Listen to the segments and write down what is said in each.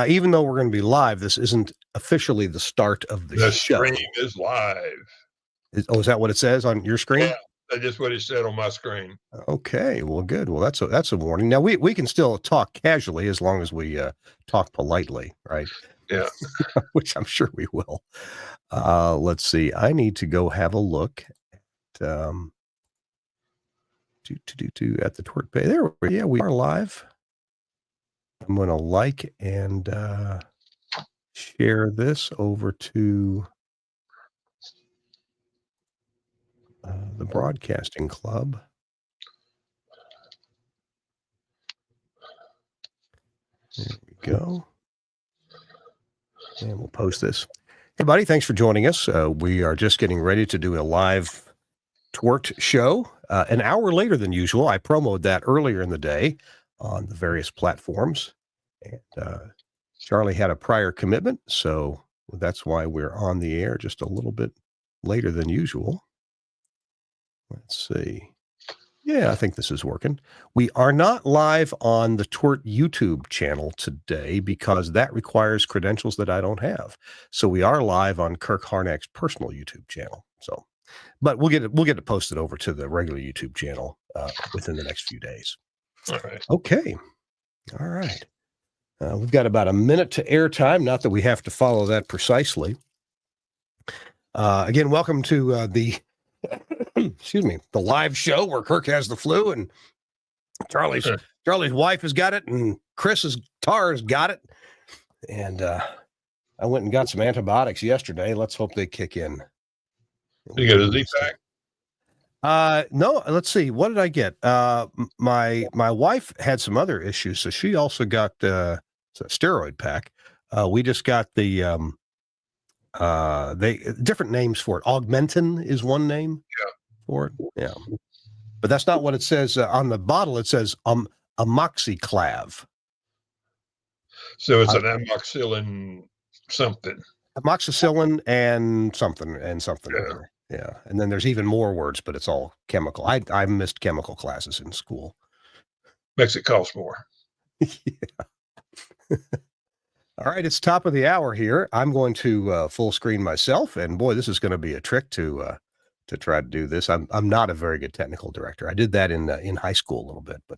Even though we're going to be live, this isn't officially the start of the show. The stream is live. Is that what it says on your screen? Yeah, that's just what it said on my screen. Okay, well, good. Well, that's a warning. Now we can still talk casually as long as we talk politely, right? Yeah, which I'm sure we will. Let's see. I need to go have a look at at the TWiRT page. We are live. I'm going to like and share this over to the Broadcasting Club. There we go. And we'll post this. Hey, buddy, thanks for joining us. We are just getting ready to do a live TWiRT show an hour later than usual. I promoted that earlier in the day on the various platforms. And Charlie had a prior commitment, so that's why we're on the air just a little bit later than usual. Let's see. Yeah, I think this is working. We are not live on the TWiRT YouTube channel today because that requires credentials that I don't have. So we are live on Kirk Harnack's personal YouTube channel. So, but we'll get it posted over to the regular YouTube channel within the next few days. All right. Okay. All right. We've got about a minute to airtime. Not that we have to follow that precisely. Again, welcome to the the live show where Kirk has the flu and Charlie's wife has got it and Chris's Tar's got it. And I went and got some antibiotics yesterday. Let's hope they kick in. You get a Z-Pack? No, let's see. What did I get? My wife had some other issues, so she also got a steroid pack. We just got the they different names for it. Augmentin is one name for it. Yeah. But that's not what it says on the bottle. It says amoxiclav. So it's an amoxicillin something. Amoxicillin and something. Yeah. And then there's even more words, but it's all chemical. I missed chemical classes in school. Makes it cost more. Yeah. All right, it's top of the hour here. I'm going to full screen myself, and boy, this is going to be a trick to try to do this. I'm not a very good technical director. I did that in high school a little bit, but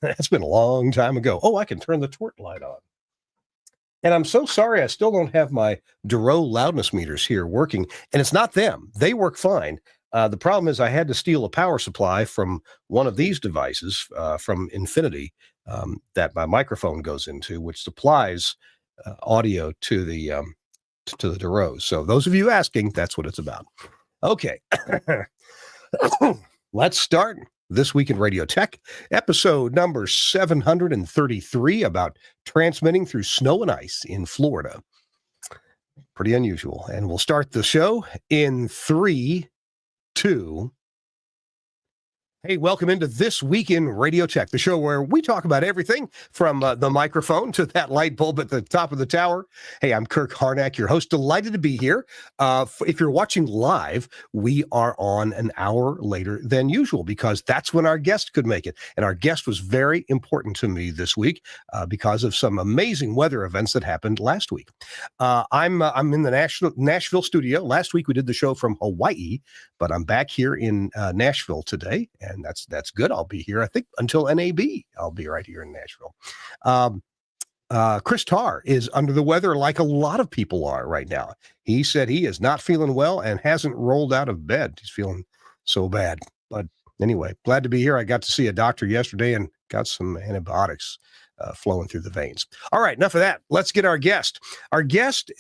that's been a long time ago. Oh, I can turn the TWiRT light on. And I'm so sorry I still don't have my Duro loudness meters here working, and it's not them. They work fine. The problem is I had to steal a power supply from one of these devices from Infinity that my microphone goes into, which supplies audio to the Duros. So those of you asking, that's what it's about. Okay, let's start This Week in Radio Tech, episode number 733, about transmitting through snow and ice in Florida. Pretty unusual. And we'll start the show in 3, 2. Hey, welcome into This Week in Radio Tech, the show where we talk about everything from the microphone to that light bulb at the top of the tower. Hey, I'm Kirk Harnack, your host. Delighted to be here. If you're watching live, we are on an hour later than usual because that's when our guest could make it. And our guest was very important to me this week because of some amazing weather events that happened last week. I'm in the Nashville studio. Last week we did the show from Hawaii, but I'm back here in Nashville today. And that's good. I'll be here, I think, until NAB. I'll be right here in Nashville. Chris Tarr is under the weather like a lot of people are right now. He said he is not feeling well and hasn't rolled out of bed. He's feeling so bad. But anyway, glad to be here. I got to see a doctor yesterday and got some antibiotics flowing through the veins. All right, enough of that. Let's get our guest. Our guest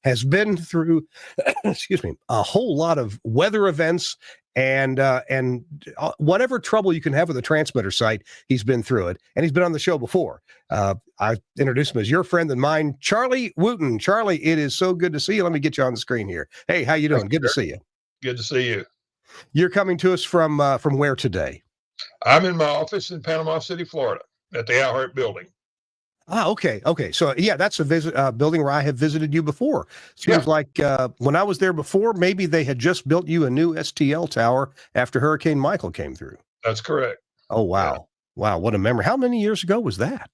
has been through, a whole lot of weather events and whatever trouble you can have with a transmitter site, he's been through it, and he's been on the show before. I introduced him as your friend and mine, Charlie Wooten. Charlie, it is so good to see you. Let me get you on the screen here. Hey, how you doing? Good to see you. Good to see you. You're coming to us from where today? I'm in my office in Panama City, Florida, at the Out building. Okay. So yeah, that's a building where I have visited you before. Seems like when I was there before, maybe they had just built you a new STL tower after Hurricane Michael came through. That's correct. Oh, wow. Yeah. Wow. What a memory. How many years ago was that?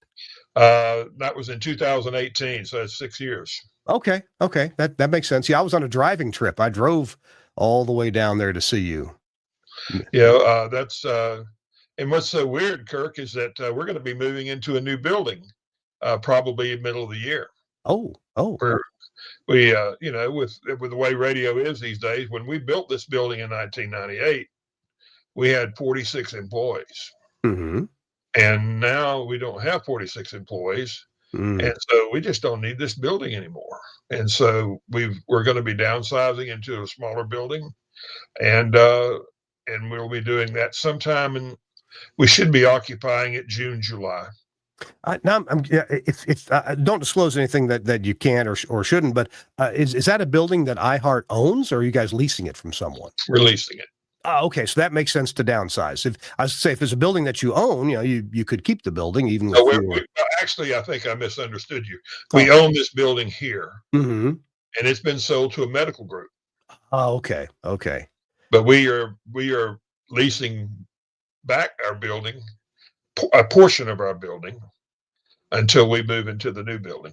That was in 2018, so that's 6 years. Okay. That makes sense. Yeah, I was on a driving trip. I drove all the way down there to see you. That's and what's so weird, Kirk, is that we're going to be moving into a new building, probably middle of the year. Oh. We're with the way radio is these days. When we built this building in 1998, we had 46 employees, Mm-hmm. and now we don't have 46 employees. Mm. And so we just don't need this building anymore. And so we're going to be downsizing into a smaller building, and we'll be doing that sometime, and we should be occupying it June, July. Now, yeah, it's don't disclose anything that you can or shouldn't, but is that a building that iHeart owns, or are you guys leasing it from someone? Releasing it. Oh, okay, so that makes sense to downsize. If I say if it's a building that you own, you could keep the building even with Actually, I think I misunderstood you. We own this building here, mm-hmm. and it's been sold to a medical group. Oh, okay. But we are leasing back our building, a portion of our building, until we move into the new building.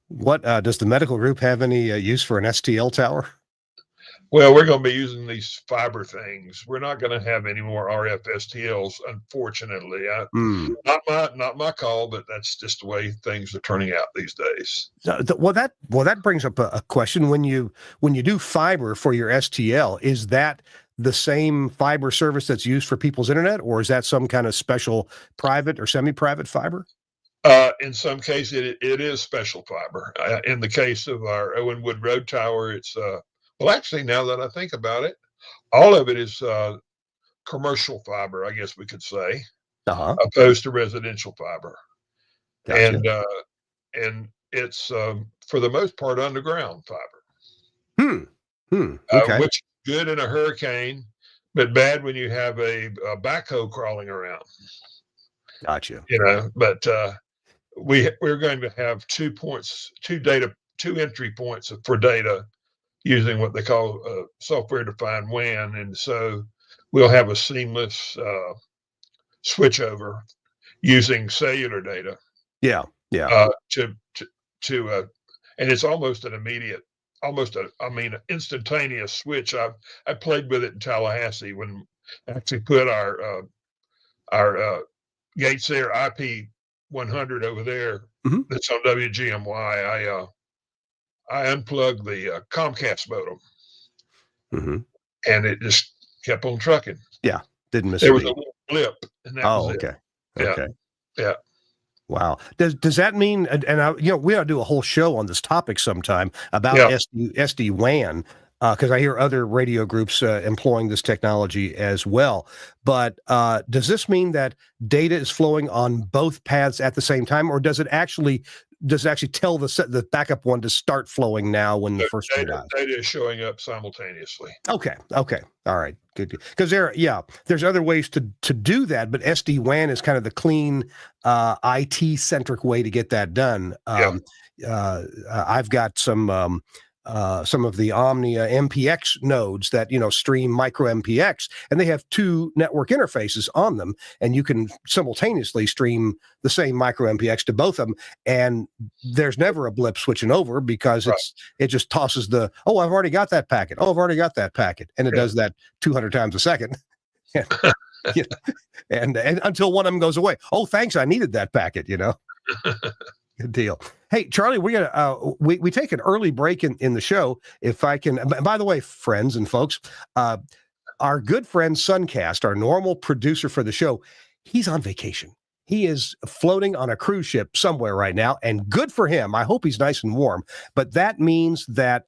What does the medical group have any use for an STL tower? Well, we're going to be using these fiber things. We're not going to have any more RF STLs, unfortunately. Not my call, but that's just the way things are turning out these days. Well, that brings up a question. When you do fiber for your STL, is that the same fiber service that's used for people's internet, or is that some kind of special private or semi-private fiber? In some cases, it is special fiber. In the case of our Owenwood Road Tower, it's well, actually, now that I think about it, all of it is commercial fiber, I guess we could say, opposed to residential fiber. Gotcha. And it's for the most part underground fiber. Okay. Which is good in a hurricane, but bad when you have a backhoe crawling around. Gotcha. But we're going to have 2 entry points for data using what they call software-defined WAN, and so we'll have a seamless switchover using cellular data. Yeah. And it's almost an immediate, instantaneous switch. I played with it in Tallahassee when I actually put our Gates Air IP 100 over there. Mm-hmm. That's on WGMY. I unplugged the Comcast modem, mm-hmm. and it just kept on trucking. Yeah, didn't miss. There was a little blip, and that was okay. it. Okay. Yeah. Wow. Does that mean? And we ought to do a whole show on this topic sometime about SD-WAN, because I hear other radio groups employing this technology as well. But does this mean that data is flowing on both paths at the same time, or does it actually tell the backup one to start flowing now when the first one dies? Data is showing up simultaneously. Okay. All right. Good. Because there's other ways to do that, but SD-WAN is kind of the clean, IT-centric way to get that done. I've got some of the Omnia MPX nodes that stream micro MPX, and they have two network interfaces on them, and you can simultaneously stream the same micro MPX to both of them, and there's never a blip switching over because it just tosses I've already got that packet, and it does that 200 times a second. and until one of them goes away. Oh, thanks, I needed that packet. Good deal. Hey, Charlie, we're gonna we take an early break in the show. If I can, by the way, friends and folks, our good friend Suncast, our normal producer for the show, he's on vacation. He is floating on a cruise ship somewhere right now, and good for him. I hope he's nice and warm. But that means that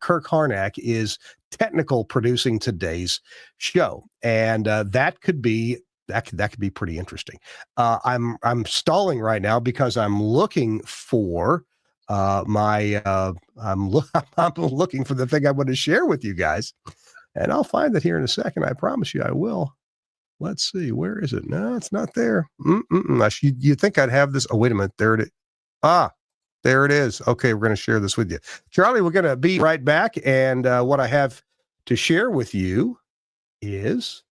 Kirk Harnack is technical producing today's show, and that could be pretty interesting. I'm stalling right now because I'm looking for I'm looking for the thing I want to share with you guys, and I'll find it here in a second. I promise you I will. Let's see, where is it? No, it's not there. You'd think I'd have this. Oh, wait a minute. There it is. There it is. Okay, we're going to share this with you. Charlie, we're going to be right back, and what I have to share with you is,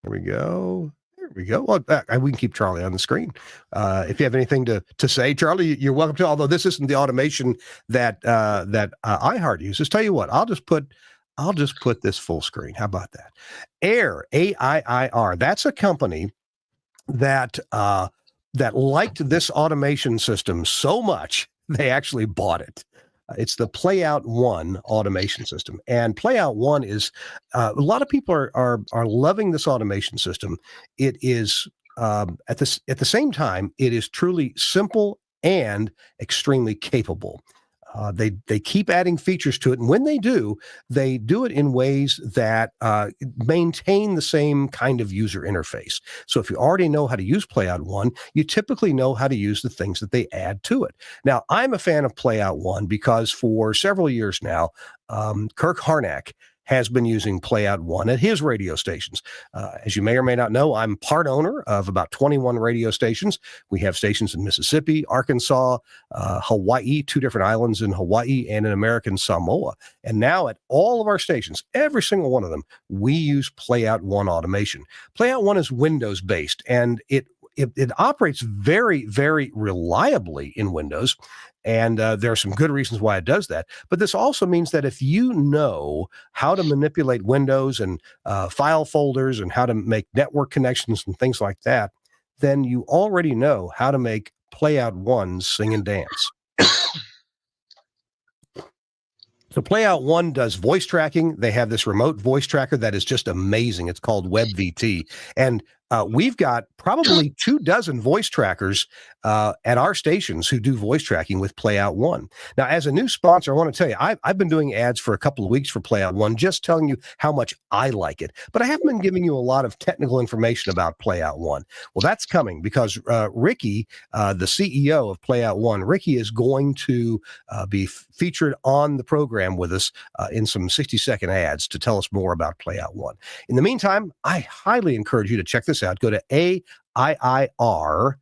here we go. we go. Well, we can keep Charlie on the screen. If you have anything to say, Charlie, you're welcome to. Although this isn't the automation that iHeart uses. Tell you what, I'll just put this full screen. How about that? AIR, AIIR. That's a company that liked this automation system so much they actually bought it. It's the PlayOut One automation system, and PlayOut One is a lot of people are loving this automation system. It is at the same time, it is truly simple and extremely capable. They keep adding features to it, and when they do it in ways that maintain the same kind of user interface. So if you already know how to use PlayOut One, you typically know how to use the things that they add to it. Now, I'm a fan of PlayOut One because for several years now, Kirk Harnack has been using PlayOut One at his radio stations. As you may or may not know, I'm part owner of about 21 radio stations. We have stations in Mississippi, Arkansas, Hawaii, 2 different islands in Hawaii, and in American Samoa. And now at all of our stations, every single one of them, we use PlayOut One automation. PlayOut One is Windows-based, and it operates very, very reliably in Windows. And there are some good reasons why it does that. But this also means that if you know how to manipulate Windows and file folders and how to make network connections and things like that, then you already know how to make PlayOut One sing and dance. So PlayOut One does voice tracking. They have this remote voice tracker that is just amazing. It's called WebVT. And we've got probably 24 voice trackers at our stations who do voice tracking with PlayOut One. Now, as a new sponsor, I want to tell you, I've been doing ads for a couple of weeks for PlayOut One, just telling you how much I like it. But I haven't been giving you a lot of technical information about PlayOut One. Well, that's coming because Ricky, the CEO of PlayOut One, Ricky is going to be featured on the program with us in some 60-second ads to tell us more about PlayOut One. In the meantime, I highly encourage you to check this out. Go to AIIR.com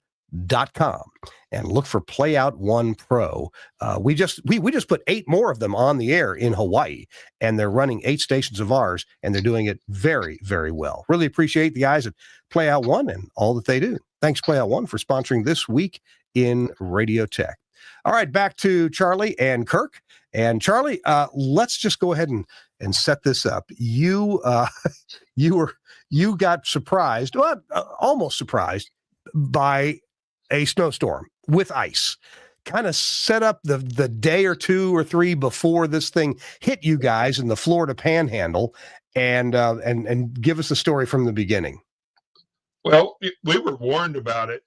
and look for PlayOut One Pro. We just put 8 more of them on the air in Hawaii, and they're running 8 stations of ours, and they're doing it very, very well. Really appreciate the guys at PlayOut One and all that they do. Thanks, PlayOut One, for sponsoring This Week in Radio Tech. All right, back to Charlie and Kirk. And Charlie, let's just go ahead and set this up. You got surprised, well, almost surprised by a snowstorm with ice. Kind of set up the day or 2 or 3 before this thing hit you guys in the Florida Panhandle, and give us the story from the beginning. Well, we were warned about it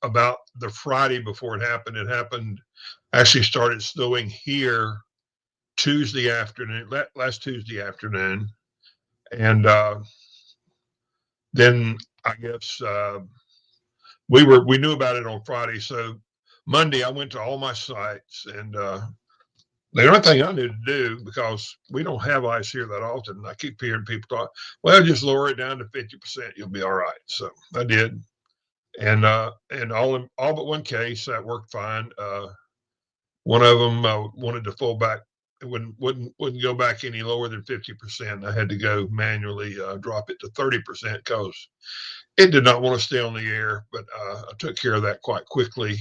about the Friday before it happened. It happened, actually started snowing here Tuesday afternoon, last Tuesday afternoon. And then I guess we knew about it on Friday. So Monday I went to all my sites, and the only thing I knew to do, because we don't have ice here that often, I keep hearing people talk, well, just lower it down to 50%, you'll be all right. So I did. And all but one case that worked fine. One of them wanted to fall back. It wouldn't go back any lower than 50%. I had to go manually drop it to 30% because it did not want to stay on the air. But I took care of that quite quickly,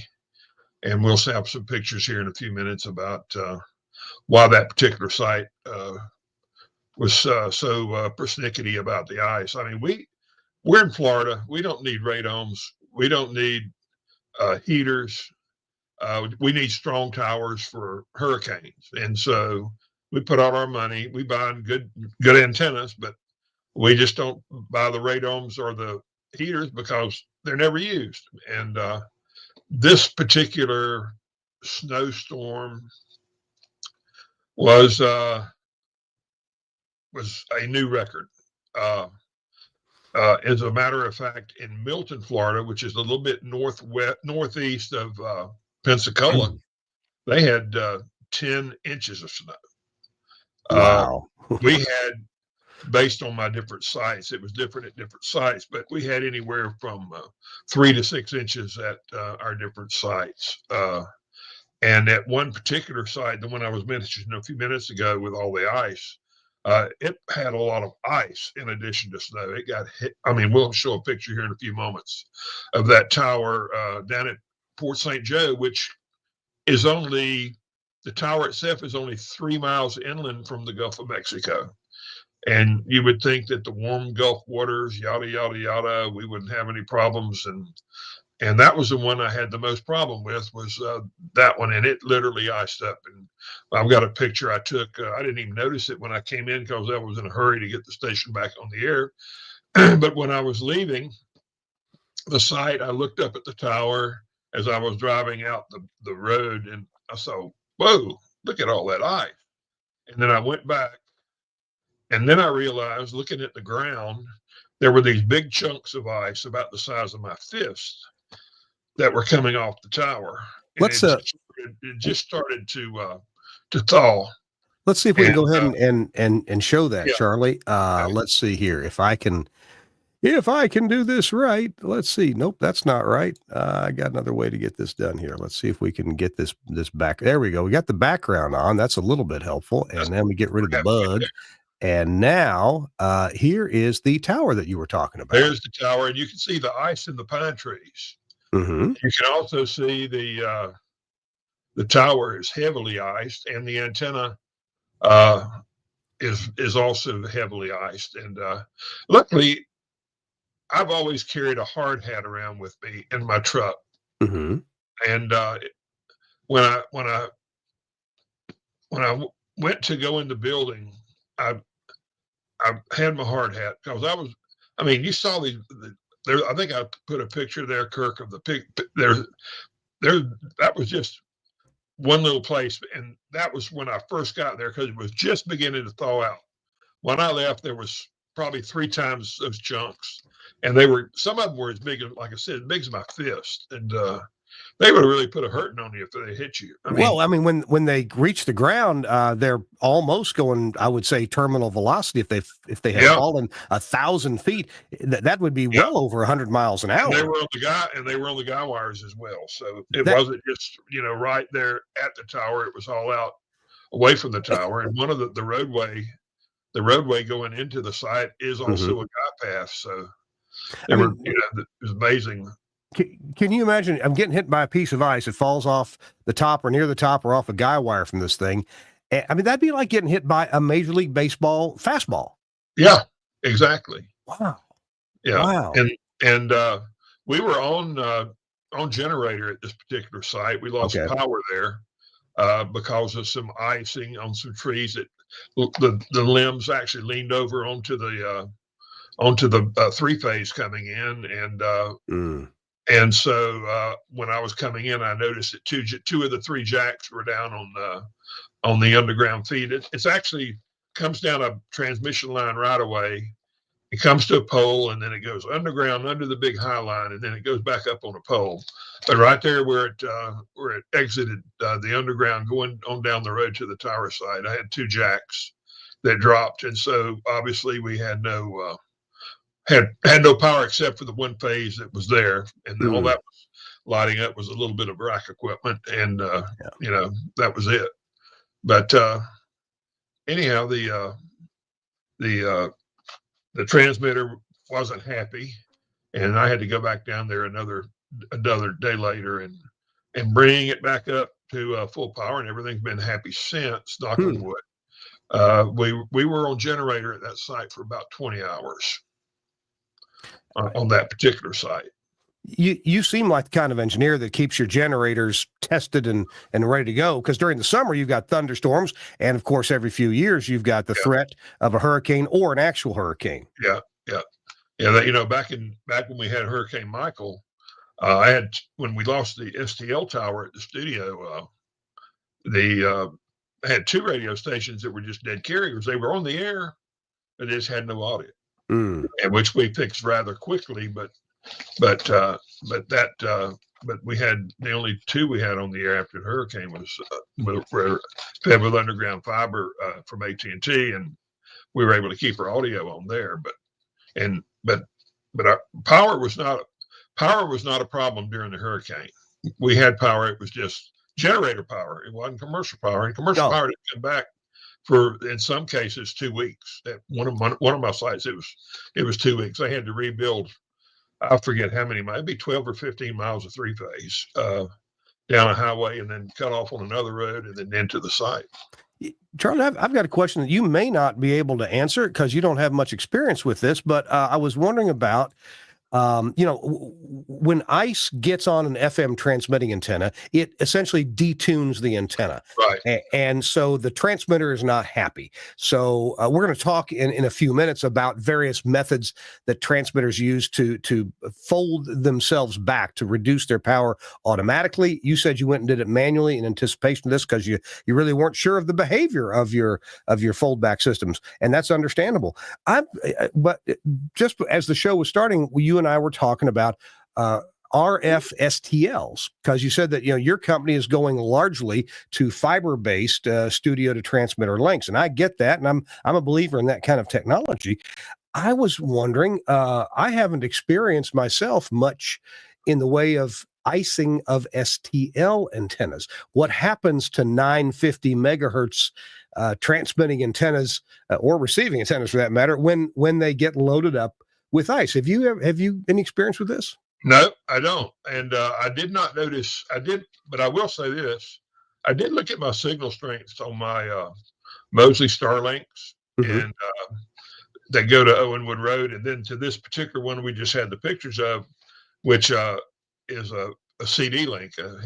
and we'll have some pictures here in a few minutes about why that particular site was so persnickety about the ice. I mean, we're in Florida. We don't need radomes. We don't need heaters. We need strong towers for hurricanes. And so we put all our money, we buy good antennas, but we just don't buy the radomes or the heaters because they're never used. And this particular snowstorm was a new record. As a matter of fact, in Milton, Florida, which is a little bit northeast of Pensacola, they had 10 inches of snow. Wow. We had, based on my different sites, it was different at different sites, but we had anywhere from 3 to 6 inches at our different sites. And at one particular site, the one I was mentioning a few minutes ago with all the ice, it had a lot of ice in addition to snow. It got hit. I mean, we'll show a picture here in a few moments of that tower down at Port St. Joe, which is the tower itself is only 3 miles inland from the Gulf of Mexico. And you would think that the warm Gulf waters, yada, yada, yada, we wouldn't have any problems. And that was the one I had the most problem with was that one. And it literally iced up. And I've got a picture I took. I didn't even notice it when I came in because I was in a hurry to get the station back on the air. But when I was leaving the site, I looked up at the tower as I was driving out the road, and I saw, whoa, look at all that ice. And then I went back, and then I realized, looking at the ground, there were these big chunks of ice about the size of my fist that were coming off the tower. And Let's it just started to thaw. let's see if we can go ahead and show that, Yeah. Charlie. Let's see here if I can do this right. Let's see. Nope, that's not right. I got another way to get this done here. Let's see if we can get this back. There we go. We got the background on. That's a little bit helpful. And then we get rid of the bug. And now here is the tower that you were talking about. There's the tower, and you can see the ice in the pine trees. Mm-hmm. You can also see the tower is heavily iced, and the antenna is also heavily iced. And luckily, I've always carried a hard hat around with me in my truck. Mm-hmm. And when I went to go in the building, I had my hard hat because I mean, you saw there. I think I put a picture there, Kirk, of the pig. There. That was just one little place, and that was when I first got there because it was just beginning to thaw out. When I left, there was probably 3 times those chunks, and some of them were as big as, like I said, as big as my fist, and they would really put a hurting on you if they hit you. I mean, when they reach the ground, they're almost going, I would say, terminal velocity. If they had fallen 1,000 feet, that would be well over 100 miles an hour. And they were on the guy wires as well. So it wasn't just right there at the tower. It was all out away from the tower. And one of the roadway going into the site is also a guy path. So it was amazing. Can you imagine? I'm getting hit by a piece of ice. It falls off the top or near the top or off a guy wire from this thing. I mean, that'd be like getting hit by a Major League Baseball fastball. Yeah, exactly. Wow. Yeah. Wow. And we were on generator at this particular site. We lost power there because of some icing on some trees that the limbs actually leaned over onto the 3-phase coming in, and so when I was coming in, I noticed that two of the 3 jacks were down on the underground feed. It's actually comes down a transmission line right away. It comes to a pole, and then it goes underground under the big high line, and then it goes back up on a pole. But right there where it exited the underground going on down the road to the tower site, I had 2 jacks that dropped, and so obviously we had no had no power except for the 1 phase that was there, and all that was lighting up was a little bit of rack equipment, and that was it. But anyhow, the transmitter wasn't happy, and I had to go back down there another day later and bring it back up to full power, and everything's been happy since. Knock on wood. We were on generator at that site for about 20 hours. On that particular site. You seem like the kind of engineer that keeps your generators tested and ready to go, because during the summer you've got thunderstorms, and of course every few years you've got the threat of a hurricane or an actual hurricane. Yeah. Back when we had Hurricane Michael, when we lost the STL tower at the studio, I had 2 radio stations that were just dead carriers. They were on the air, but they just had no audio. And which we fixed rather quickly, but we had the only 2 we had on the air after the hurricane were fed with underground fiber from AT&T, and we were able to keep our audio on there. But our power was not a problem during the hurricane. We had power; it was just generator power. It wasn't commercial power, and commercial power didn't come back for in some cases 2 weeks. At one of my sites, it was 2 weeks. They had to rebuild. I forget how many, maybe 12 or 15 miles of three phase down a highway, and then cut off on another road, and then into the site. Charlie, I've got a question that you may not be able to answer because you don't have much experience with this, but I was wondering about, when ice gets on an FM transmitting antenna, it essentially detunes the antenna. Right. And so the transmitter is not happy. So we're going to talk in a few minutes about various methods that transmitters use to fold themselves back to reduce their power automatically. You said you went and did it manually in anticipation of this because you really weren't sure of the behavior of your fold back systems, and that's understandable. But just as the show was starting, you and I were talking about RF STLs, because you said that your company is going largely to fiber-based studio to transmitter links, and I get that, and I'm a believer in that kind of technology. I was wondering, I haven't experienced myself much in the way of icing of STL antennas. What happens to 950 megahertz transmitting antennas or receiving antennas, for that matter, when they get loaded up with ice? Have you any experience with this? No, I don't. And I did not notice. But I will say this: I did look at my signal strengths on my Mosley Starlinks, and they go to Owenwood Road, and then to this particular one we just had the pictures of, which is a CD link, an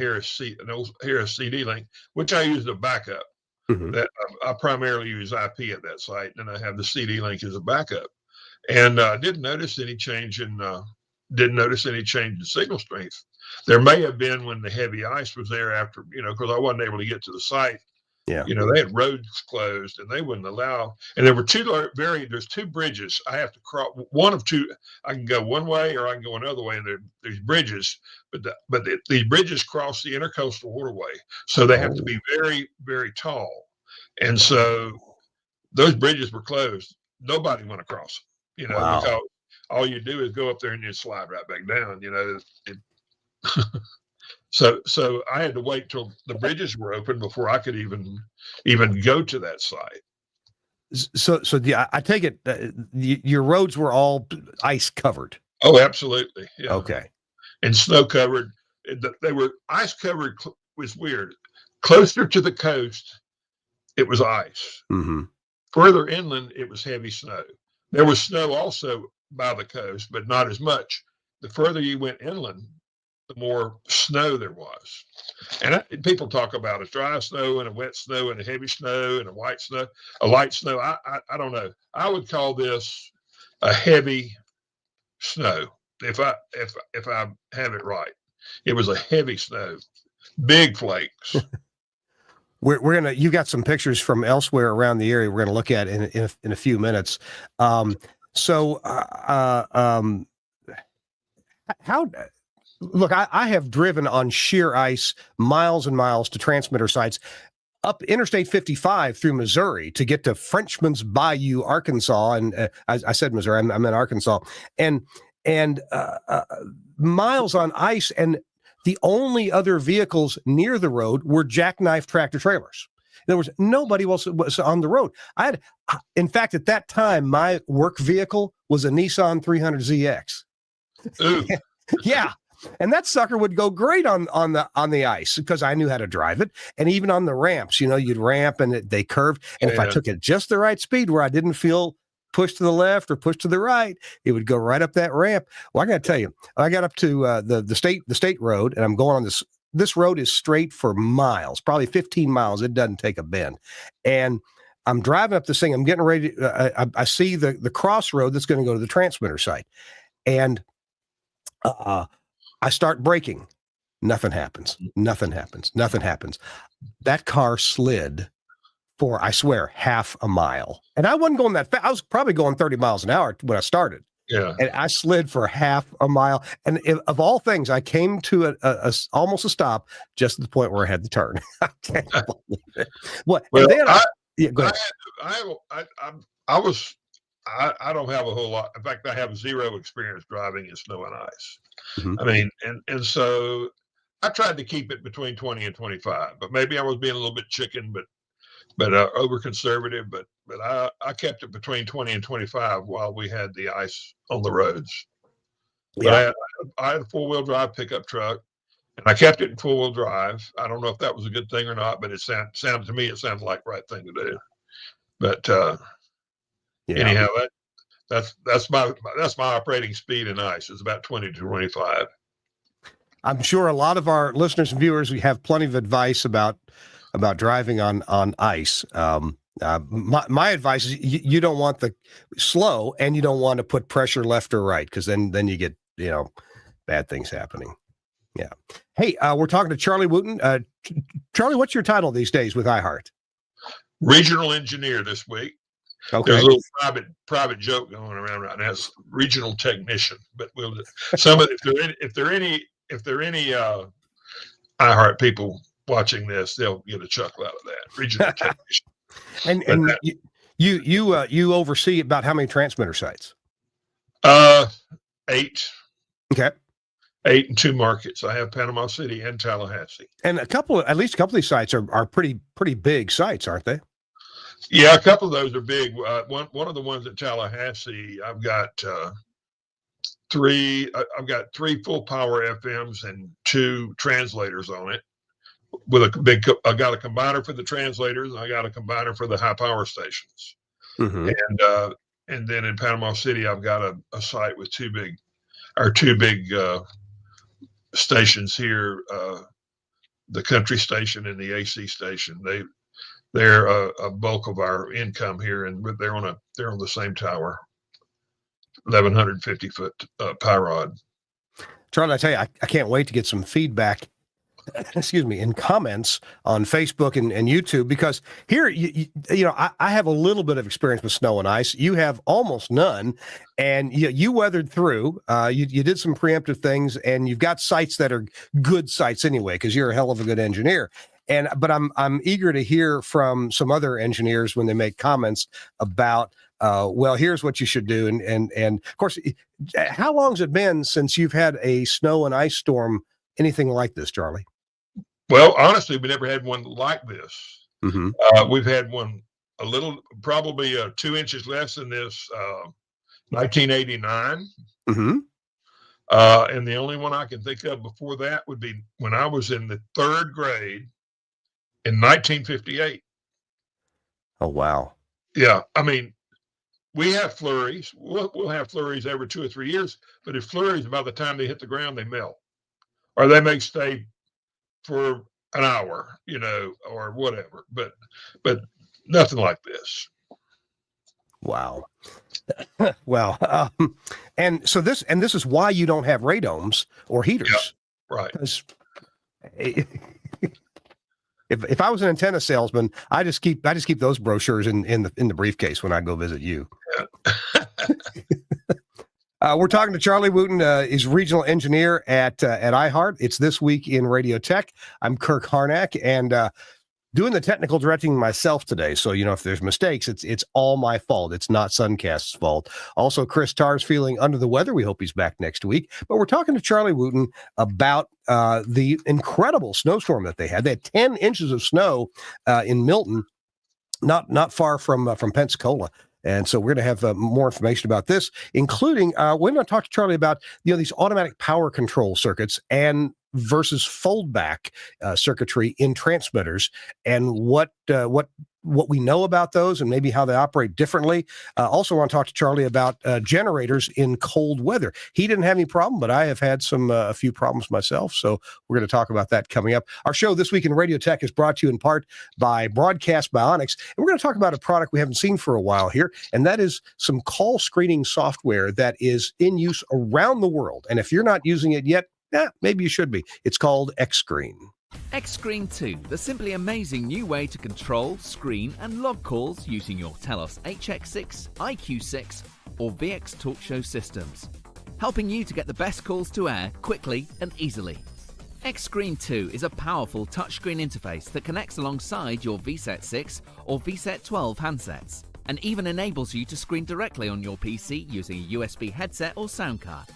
old Harris CD link, which I use as a backup. That I primarily use IP at that site, and I have the CD link as a backup. And didn't notice any change in signal strength. There may have been when the heavy ice was there after, because I wasn't able to get to the site. Yeah. They had roads closed, and they wouldn't allow. And there were there's two bridges I have to cross. One of two, I can go one way or I can go another way, and there's bridges, but these bridges cross the intercoastal waterway, so they have to be very, very tall. And so those bridges were closed. Nobody went across them. Because all you do is go up there and you slide right back down. So I had to wait till the bridges were open before I could even go to that site. So yeah, I take it your roads were all ice covered. Oh, absolutely. Yeah. Okay. And snow covered. They were ice covered. Was weird. Closer to the coast, it was ice. Further inland, it was heavy snow. There was snow also by the coast, but not as much. The further you went inland, the more snow there was. And people talk about a dry snow and a wet snow and a heavy snow and a light snow. I don't know. I would call this a heavy snow if I have it right. It was a heavy snow, big flakes. We're gonna. You got some pictures from elsewhere around the area. We're gonna look at in a few minutes. How? Look, I have driven on sheer ice miles and miles to transmitter sites up Interstate 55 through Missouri to get to Frenchman's Bayou, Arkansas, and I said Missouri. I'm in Arkansas, and miles on ice, and the only other vehicles near the road were jackknife tractor trailers. There was nobody else was on the road. In fact, at that time, my work vehicle was a Nissan 300ZX. Yeah. And that sucker would go great on the ice because I knew how to drive it. And even on the ramps, you'd ramp and they curved. And if I took it just the right speed where I didn't feel pushed to the left or pushed to the right, it would go right up that ramp. Well, I got to tell you, I got up to the state road, and I'm going on this road is straight for miles, probably 15 miles. It doesn't take a bend. And I'm driving up this thing. I'm getting ready. I see the crossroad that's going to go to the transmitter site. And I start braking. Nothing happens. That car slid for, I swear, half a mile. And I wasn't going that fast. I was probably going 30 miles an hour when I started. Yeah. And I slid for half a mile. And of all things, I came to almost a stop just at the point where I had to turn. I can't believe it. Well, and then go ahead. I don't have a whole lot. In fact, I have zero experience driving in snow and ice. I mean, and so I tried to keep it between 20 and 25, but maybe I was being a little bit chicken, but but over conservative. But I kept it between 20 and 25 while we had the ice on the roads. But Yeah. I had a 4-wheel drive pickup truck, and I kept it in 4-wheel drive. I don't know if that was a good thing or not, but it sounded to me, it sounded like the right thing to do. But Yeah. anyhow, that's my operating speed in ice. It's about 20 to 25. I'm sure a lot of our listeners and viewers, we have plenty of advice about driving on ice. My advice is you don't want the slow, and you don't want to put pressure left or right, because then you get bad things happening. Yeah. Hey, we're talking to Charlie Wooten. Charlie, what's your title these days with iHeart? Regional engineer this week. Okay. There's a little private joke going around right now. It's regional technician, but if there are any iHeart people watching this, they'll get a chuckle out of that. Regional technician. And you oversee about how many transmitter sites? 8. Okay. 8 in 2 markets. I have Panama City and Tallahassee. And at least a couple of these sites are pretty big sites, aren't they? Yeah, a couple of those are big. One of the ones at Tallahassee, I've got 3 full power FMs and 2 translators on it. With I got a combiner for the translators, and I got a combiner for the high power stations. Mm-hmm. And then in Panama City, I've got a site with 2 big stations here, the country station and the AC station. They're a bulk of our income here, and they're on the same tower, 1,150 foot power rod. Charlie, I tell you, I can't wait to get some feedback. Excuse me, in comments on Facebook and YouTube, because here, I have a little bit of experience with snow and ice. You have almost none, and you weathered through. You did some preemptive things, and you've got sites that are good sites anyway, because you're a hell of a good engineer. But I'm eager to hear from some other engineers when they make comments about, well, here's what you should do, and of course, how long has it been since you've had a snow and ice storm, anything like this, Charlie? Well, honestly, we never had one like this. Mm-hmm. We've had one probably 2 inches less than this, 1989. Mm-hmm. And the only one I can think of before that would be when I was in the 3rd grade in 1958. Oh, wow. Yeah. I mean, we have flurries. We'll have flurries every 2 or 3 years, but if flurries, by the time they hit the ground, they melt, or they may stay for an hour, or whatever, but nothing like this. Wow. Well, and so this is why you don't have radomes or heaters. Yeah, right. Because if I was an antenna salesman, I just keep those brochures in the briefcase when I go visit you. Yeah. We're talking to Charlie Wooten. He's regional engineer at iHeart. It's This Week in Radio Tech. I'm Kirk Harnack, and doing the technical directing myself today. So, if there's mistakes, it's all my fault. It's not Suncast's fault. Also, Chris Tarr's feeling under the weather. We hope he's back next week. But we're talking to Charlie Wooten about the incredible snowstorm that they had. They had 10 inches of snow in Milton, not far from Pensacola. And so we're going to have more information about this, including we're going to talk to Charlie about these automatic power control circuits and versus foldback circuitry in transmitters, and what we know about those and maybe how they operate differently. Also want to talk to Charlie about generators in cold weather. He didn't have any problem, but I have had a few problems myself. So we're going to talk about that coming up. Our show This Week in Radio Tech is brought to you in part by Broadcast Bionics. And we're going to talk about a product we haven't seen for a while here, and that is some call screening software that is in use around the world. And if you're not using it yet, maybe you should be. It's called X-Screen. X-Screen 2, the simply amazing new way to control, screen and log calls using your Telos HX6, IQ6 or VX TalkShow systems, helping you to get the best calls to air quickly and easily. X-Screen 2 is a powerful touchscreen interface that connects alongside your VSET 6 or VSET 12 handsets, and even enables you to screen directly on your PC using a USB headset or sound card.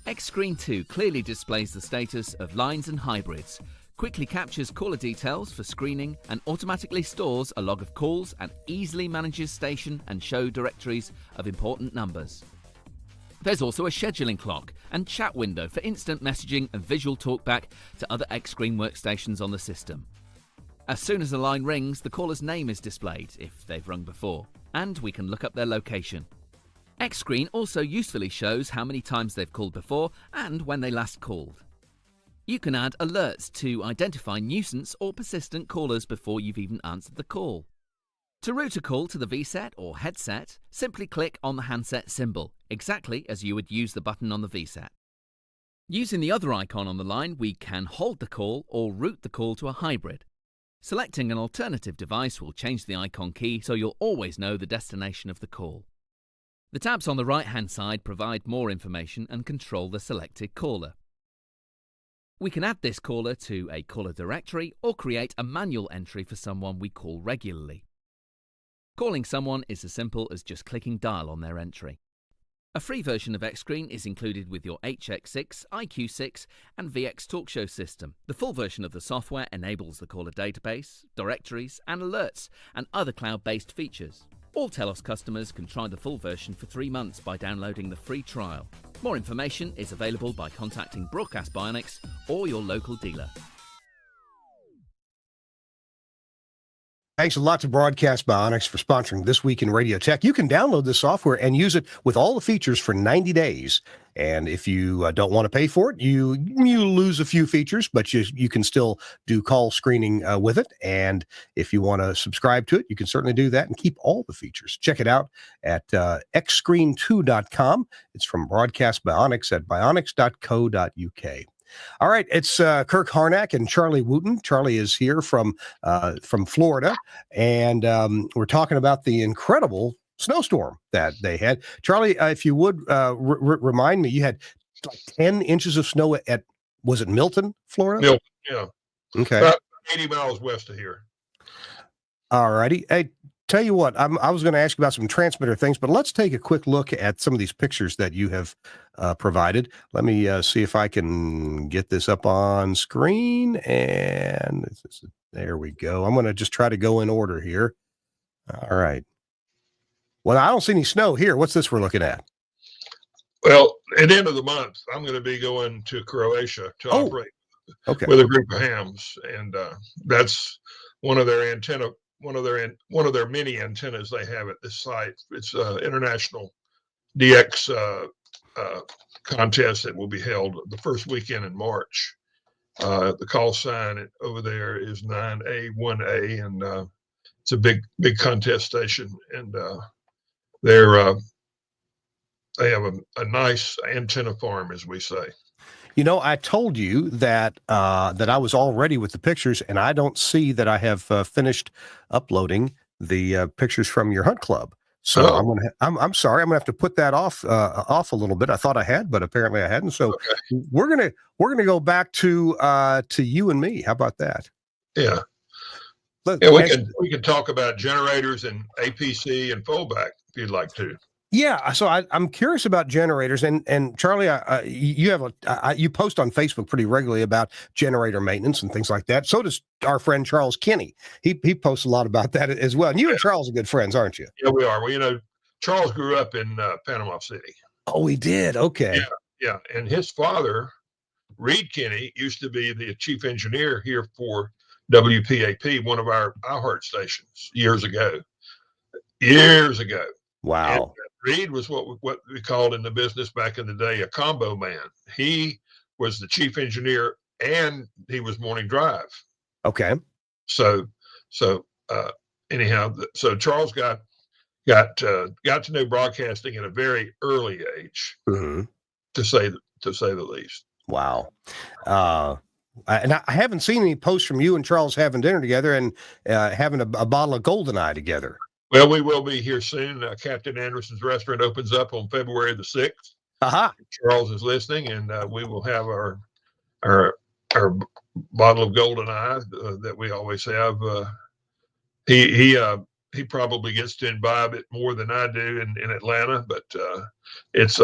X-Screen 2 clearly displays the status of lines and hybrids, quickly captures caller details for screening and automatically stores a log of calls and easily manages station and show directories of important numbers. There's also a scheduling clock and chat window for instant messaging and visual talkback to other X-Screen workstations on the system. As soon as a line rings, the caller's name is displayed, if they've rung before, and we can look up their location. X-Screen also usefully shows how many times they've called before and when they last called. You can add alerts to identify nuisance or persistent callers before you've even answered the call. To route a call to the VSET or headset, simply click on the handset symbol, exactly as you would use the button on the VSET. Using the other icon on the line, we can hold the call or route the call to a hybrid. Selecting an alternative device will change the icon key so you'll always know the destination of the call. The tabs on the right-hand side provide more information and control the selected caller. We can add this caller to a caller directory or create a manual entry for someone we call regularly. Calling someone is as simple as just clicking dial on their entry. A free version of X-Screen is included with your HX6, IQ6 and VX TalkShow system. The full version of the software enables the caller database, directories and alerts and other cloud-based features. All Telos customers can try the full version for 3 months by downloading the free trial. More information is available by contacting Broadcast Bionics or your local dealer. Thanks a lot to Broadcast Bionics for sponsoring This Week in Radio Tech. You can download this software and use it with all the features for 90 days. And if you don't want to pay for it, you lose a few features, but you can still do call screening with it. And if you want to subscribe to it, you can certainly do that and keep all the features. Check it out at xscreen2.com. It's from Broadcast Bionics at bionics.co.uk. All right, it's Kirk Harnack and Charlie Wooten. Charlie is here from Florida, and we're talking about the incredible snowstorm that they had. Charlie, if you would remind me, you had like 10 inches of snow at was it Milton, Florida? Milton, yeah. Okay. About 80 miles west of here. All righty. Hey, tell you what, I was going to ask you about some transmitter things, but let's take a quick look at some of these pictures that you have provided. Let me see if I can get this up on screen. And there we go. I'm going to just try to go in order here. All right. Well, I don't see any snow here. What's this we're looking at? Well, at the end of the month, I'm going to be going to Croatia to operate with a group of hams, and that's one of their many antennas they have at this site. It's international DX contest that will be held the first weekend in March. The call sign over there is 9A1A, and it's a big contest station, and they have a nice antenna farm, as we say. You know, I told you that that I was all ready with the pictures, and I don't see that I have finished uploading the pictures from your hunt club. So I'm sorry, I'm gonna have to put that off a little bit. I thought I had, but apparently I hadn't. So we're gonna go back to you and me. How about that? Yeah. We can talk about generators and APC and fallback if you'd like to. Yeah, so I'm curious about generators, and Charlie, you have you post on Facebook pretty regularly about generator maintenance and things like that. So does our friend Charles Kinney. He posts a lot about that as well. And you and Charles are good friends, aren't you? Yeah, we are. Well, Charles grew up in Panama City. Oh, he did. Okay. Yeah, and his father, Reed Kinney, used to be the chief engineer here for WPAP, one of our iHeart stations, years ago. Wow. And Reed was what we called in the business back in the day a combo man. He was the chief engineer and he was morning drive. Okay. So anyhow, so Charles got to know broadcasting at a very early age, to say the least. Wow. And I haven't seen any posts from you and Charles having dinner together and having a bottle of GoldenEye together. Well, we will be here soon. Captain Anderson's restaurant opens up on February the 6th. Charles is listening, and we will have our bottle of GoldenEye that we always have. He probably gets to imbibe it more than I do in Atlanta, but it's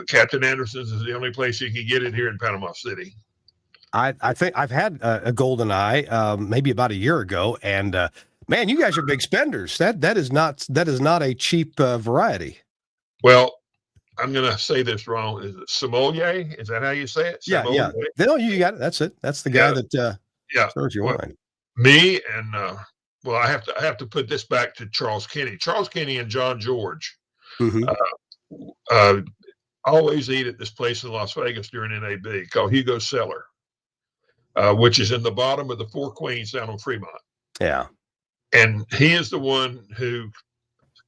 Captain Anderson's is the only place you can get it here in Panama City. I think I've had a golden eye maybe about a year ago, and man, you guys are big spenders. That is not a cheap variety. Well, I'm going to say this wrong. Is it sommelier? Is that how you say it? Yeah, Sommelier? No, you got it. That's it. That's the guy Yeah, that yeah. serves your Well, wine. me and well, I have to put this back to Charles Kenny. Charles Kenny and John George Mm-hmm. uh, always eat at this place in Las Vegas during NAB called Hugo Cellar, which is in the bottom of the Four Queens down on Fremont. Yeah. And he is the one who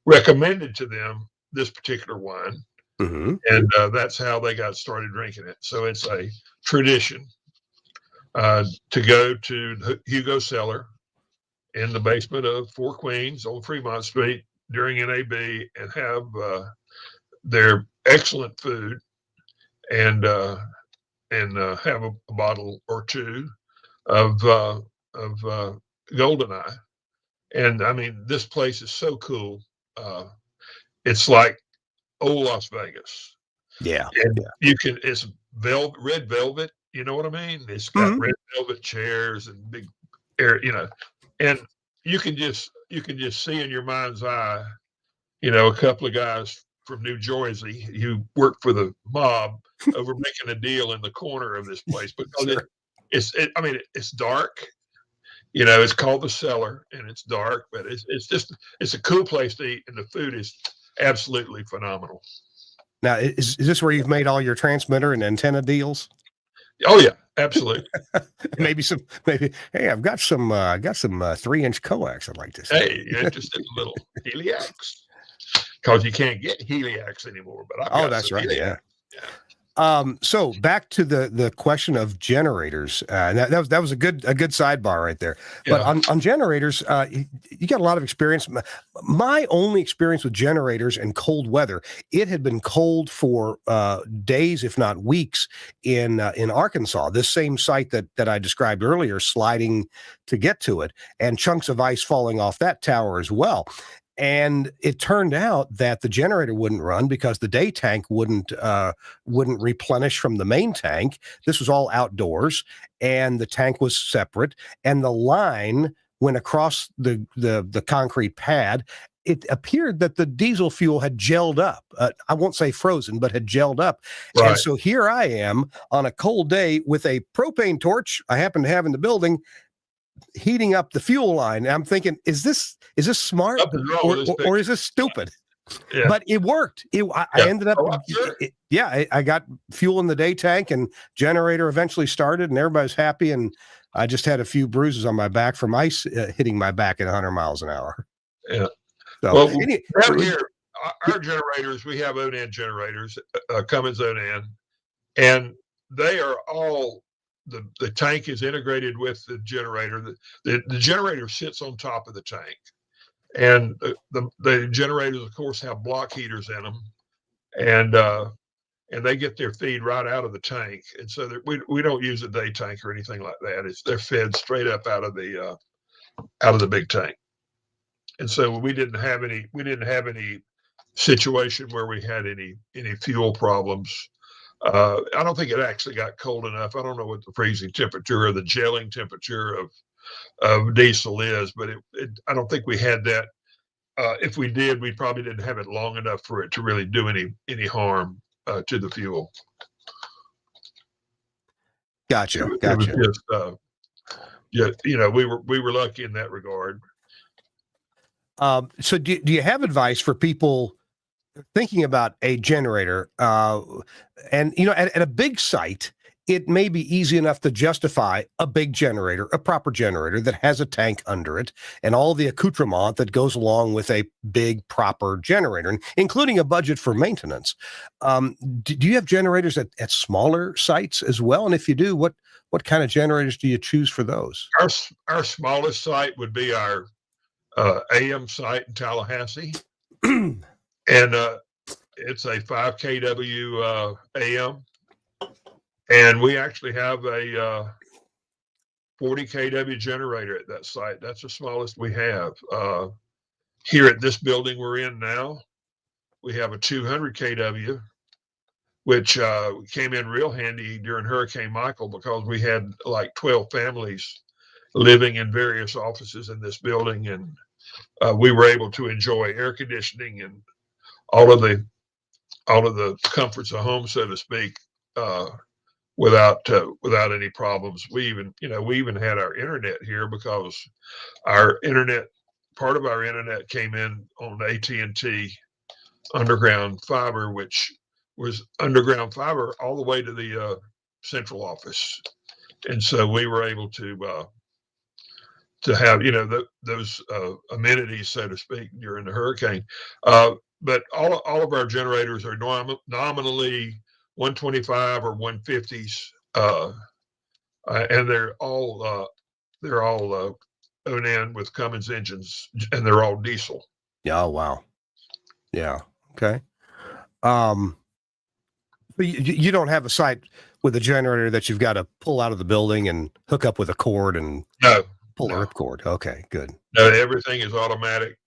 recommended to them this particular wine. Mm-hmm. And that's how they got started drinking it. So it's a tradition to go to the Hugo Cellar in the basement of Four Queens on Fremont Street during NAB and have their excellent food and have a bottle or two of Goldeneye. And I mean, this place is so cool. It's like old Las Vegas. Yeah. And it's red velvet. You know what I mean? It's got red velvet chairs and big air, and you can just see in your mind's eye, a couple of guys from New Jersey who work for the mob over making a deal in the corner of this place because Sure. it's dark. It's called the Cellar and it's dark, but it's a cool place to eat and the food is absolutely phenomenal. Now, is this where you've made all your transmitter and antenna deals? Oh yeah, absolutely. maybe. Hey, I've got some 3-inch coax I'd like to see. Hey, you're interested in a little heliax? Because you can't get heliax anymore. But I've got that's right. Heliax. Yeah. So back to the question of generators. That was a good sidebar right there. Yeah. But on generators, you got a lot of experience. My only experience with generators and cold weather, it had been cold for days, if not weeks, in Arkansas. This same site that I described earlier, sliding to get to it, and chunks of ice falling off that tower as well. And it turned out that the generator wouldn't run because the day tank wouldn't replenish from the main tank. This was all outdoors, and the tank was separate. And the line went across the concrete pad. It appeared that the diesel fuel had gelled up. I won't say frozen, but had gelled up. Right. And so here I am on a cold day with a propane torch I happen to have in the building, heating up the fuel line. And I'm thinking, is this smart or is this stupid? Yeah. But it worked. I ended up, sure. I got fuel in the day tank and generator eventually started and everybody's happy. And I just had a few bruises on my back from ice hitting my back at 100 miles an hour. Yeah. So, well, down here, our generators, we have Onan generators, Cummins Onan, and they are all, the tank is integrated with the generator. The generator sits on top of the tank. And the generators, of course, have block heaters in them. And they get their feed right out of the tank. And so we don't use a day tank or anything like that. They're fed straight up out of the big tank. And so we didn't have any situation where we had any fuel problems. I don't think it actually got cold enough. I don't know what the freezing temperature or the gelling temperature of diesel is, but I don't think we had that. If we did, we probably didn't have it long enough for it to really do any harm to the fuel. Gotcha. It was just, we were lucky in that regard. So do you have advice for people thinking about a generator? And at a big site, it may be easy enough to justify a big generator, a proper generator that has a tank under it and all the accoutrement that goes along with a big proper generator, including a budget for maintenance. Do you have generators at smaller sites as well? And if you do, what kind of generators do you choose for those? Our smallest site would be our AM site in Tallahassee. And it's a 5 kW AM. And we actually have a 40 kW generator at that site. That's the smallest we have. Here at this building we're in now, we have a 200 kW which came in real handy during Hurricane Michael because we had like 12 families living in various offices in this building, and we were able to enjoy air conditioning and all of the comforts of home, so to speak, without any problems. We even had our internet here because part of our internet came in on AT&T underground fiber, which was underground fiber all the way to the central office, and so we were able to have those amenities, so to speak, during the hurricane. But all of our generators are nominally 125 or 150s, and they're all O&N with Cummins engines, and they're all diesel. Yeah. Oh, wow. Yeah. Okay. But you don't have a site with a generator that you've got to pull out of the building and hook up with a cord and pull a ripcord. Okay, good. No, everything is automatic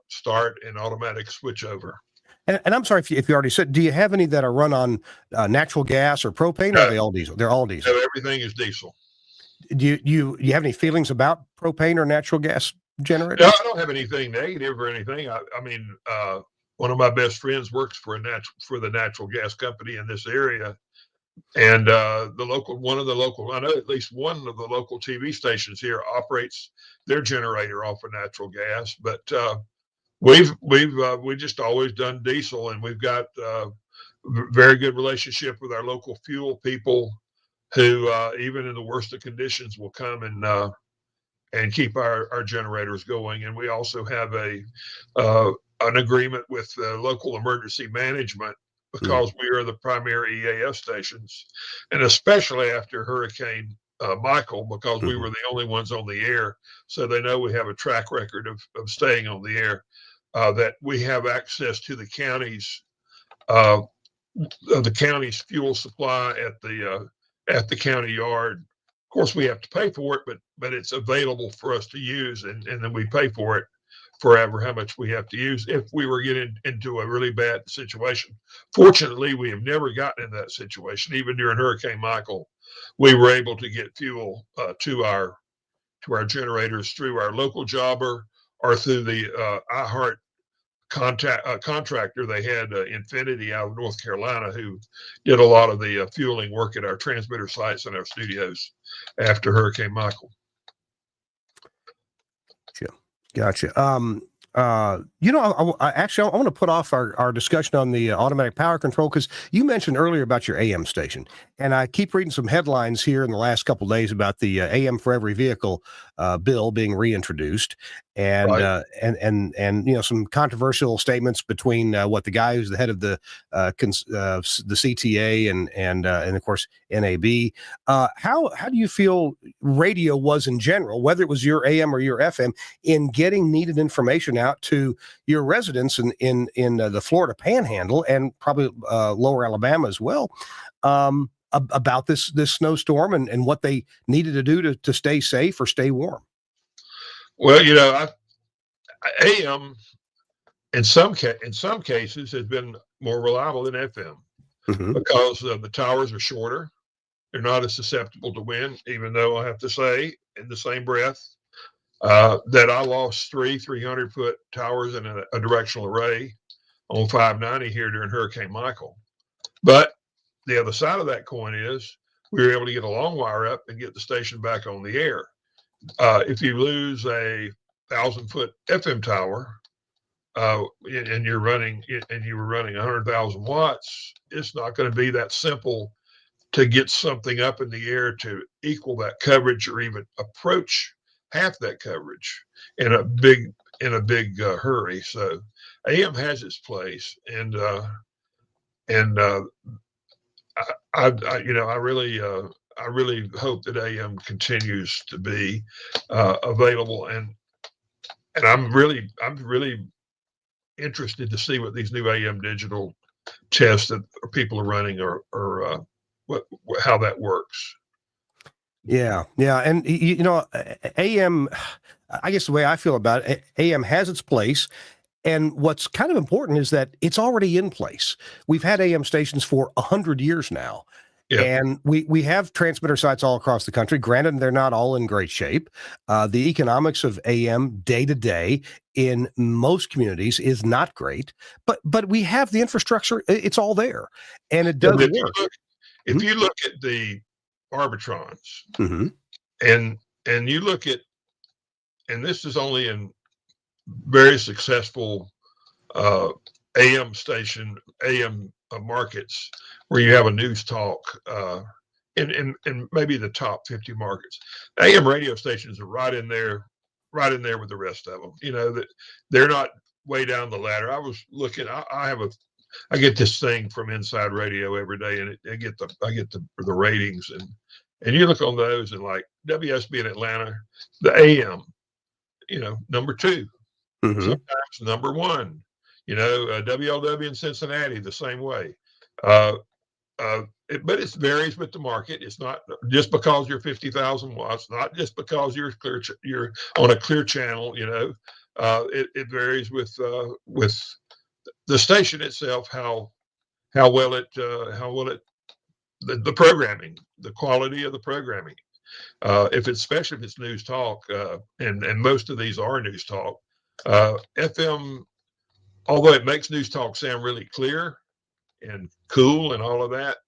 start and automatic switch over. And I'm sorry if you already said, do you have any that are run on natural gas or propane, or are they all diesel? They're all diesel. No, everything is diesel. Do you have any feelings about propane or natural gas generators? No, I don't have anything negative or anything. I mean, one of my best friends works for the natural gas company in this area, and I know at least one of the local TV stations here operates their generator off of natural gas, but we've just always done diesel, and we've got very good relationship with our local fuel people, who even in the worst of conditions will come and keep our generators going. And we also have an agreement with local emergency management, because we are the primary EAS stations, and especially after Hurricane Michael, because we were the only ones on the air, so they know we have a track record of staying on the air, that we have access to the county's fuel supply at the county yard. Of course, we have to pay for it, but it's available for us to use, and then we pay for it forever, how much we have to use if we were getting into a really bad situation. Fortunately, we have never gotten in that situation. Even during Hurricane Michael, we were able to get fuel to our generators through our local jobber or through the iHeart contractor. They had Infinity out of North Carolina, who did a lot of the fueling work at our transmitter sites and our studios after Hurricane Michael. Gotcha. I want to put off our discussion on the automatic power control, because you mentioned earlier about your AM station, and I keep reading some headlines here in the last couple of days about the AM for every vehicle bill being reintroduced, and Right. And some controversial statements between what the guy who's the head of the CTA and of course NAB. How do you feel radio was in general, whether it was your AM or your FM, in getting needed information out to your residents in the Florida Panhandle and probably lower Alabama as well, about this snowstorm and what they needed to do to stay safe or stay warm? Well, AM in some cases has been more reliable than FM, because the towers are shorter. They're not as susceptible to wind, even though I have to say in the same breath that I lost 300-foot towers in a directional array on 590 here during Hurricane Michael. But the other side of that coin is we were able to get a long wire up and get the station back on the air. If you lose a 1,000-foot FM tower and you were running 100,000 watts, it's not going to be that simple to get something up in the air to equal that coverage or even approach half that coverage in a big hurry. So AM has its place, and I really hope that AM continues to be available, and I'm really interested to see what these new AM digital tests that people are running or how that works. Yeah. And AM, I guess the way I feel about it, AM has its place. And what's kind of important is that it's already in place. We've had AM stations for 100 years now. Yeah. And we have transmitter sites all across the country. Granted, they're not all in great shape. The economics of AM day to day in most communities is not great, but we have the infrastructure. It's all there, and it does work. If you look at the arbitrons, Mm-hmm. and you look at, and this is only in very successful AM station, AM markets where you have a news talk in maybe the top 50 markets. AM radio stations are right in there with the rest of them. You know, that they're not way down the ladder. I was looking, I get this thing from Inside Radio every day, and I get the ratings, and you look on those, and like WSB in Atlanta, the AM, you know, number 2, sometimes number 1. You know, WLW in Cincinnati the same way. But it varies with the market. It's not just because you're 50,000 watts, not just because you're on a clear channel. You know, it varies with the station itself, how well it the programming, the quality of the programming. Especially if it's news talk, and most of these are news talk. FM, although it makes news talk sound really clear and cool and all of that,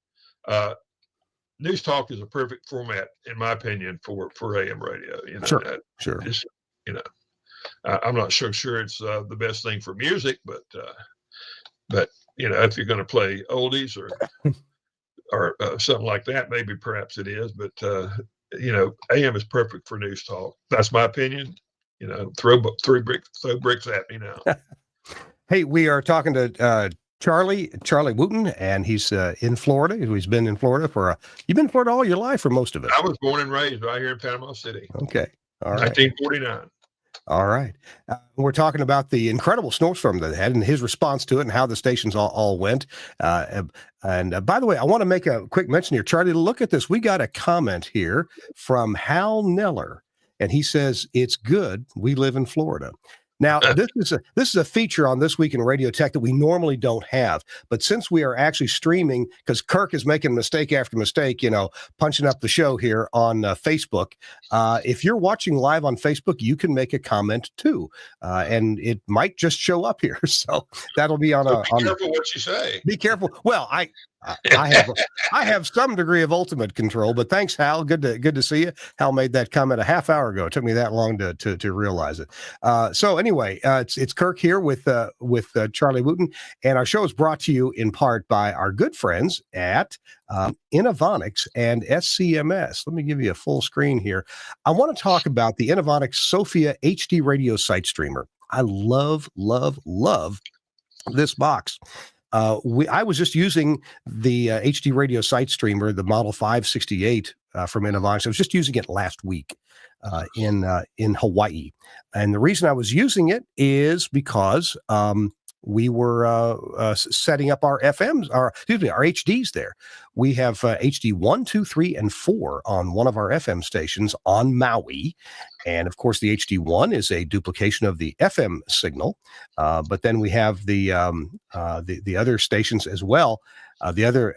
news talk is a perfect format, in my opinion, for AM radio. You know, sure. Just, you know, I'm not sure it's the best thing for music, but you know, if you're going to play oldies or something like that, maybe perhaps it is. But you know, AM is perfect for news talk. That's my opinion. You know, throw bricks at me now. Hey, we are talking to Charlie Wooten, and he's in Florida. He's been in Florida you've been in Florida all your life, for most of it. I was born and raised right here in Panama City. Okay. All right. 1949. All right. We're talking about the incredible snowstorm that they had and his response to it and how the stations all went. And by the way, I want to make a quick mention here. Charlie, look at this. We got a comment here from Hal Neller, and he says, "It's good we live in Florida." Now, this is a feature on This Week in Radio Tech that we normally don't have. But since we are actually streaming, because Kirk is making mistake after mistake, you know, punching up the show here on Facebook. If you're watching live on Facebook, you can make a comment too, and it might just show up here. So that'll be on be careful what you say. Be careful. Well, I have some degree of ultimate control, but thanks, Hal. Good to see you. Hal made that comment a half hour ago. It took me that long to realize it. So anyway, it's Kirk here with Charlie Wooten, and our show is brought to you in part by our good friends at Innovonics and SCMS. Let me give you a full screen here. I want to talk about the Innovonics Sophia HD radio site streamer. I love this box. I was just using the HD radio site streamer, the Model 568 from Innovonics. I was just using it last week in Hawaii. And the reason I was using it is because we were setting up our FMs, our HDs there. We have HD 1, 2, 3, and 4 on one of our FM stations on Maui. And of course, the HD 1 is a duplication of the FM signal. But then we have the other stations as well, the other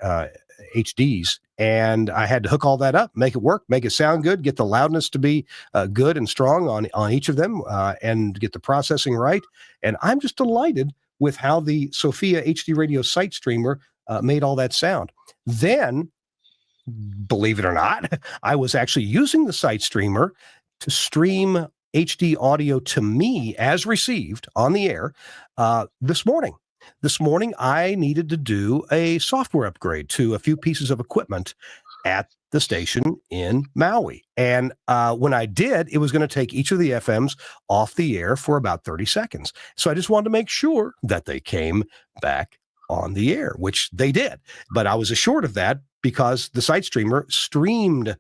HDs. And I had to hook all that up, make it work, make it sound good, get the loudness to be good and strong on each of them, and get the processing right. And I'm just delighted with how the Sophia HD radio site streamer made all that sound. Then, believe it or not, I was actually using the site streamer to stream HD audio to me as received on the air this morning. This morning, I needed to do a software upgrade to a few pieces of equipment at the station in Maui. And when I did, it was going to take each of the FMs off the air for about 30 seconds. So I just wanted to make sure that they came back on the air, which they did. But I was assured of that because the site streamer streamed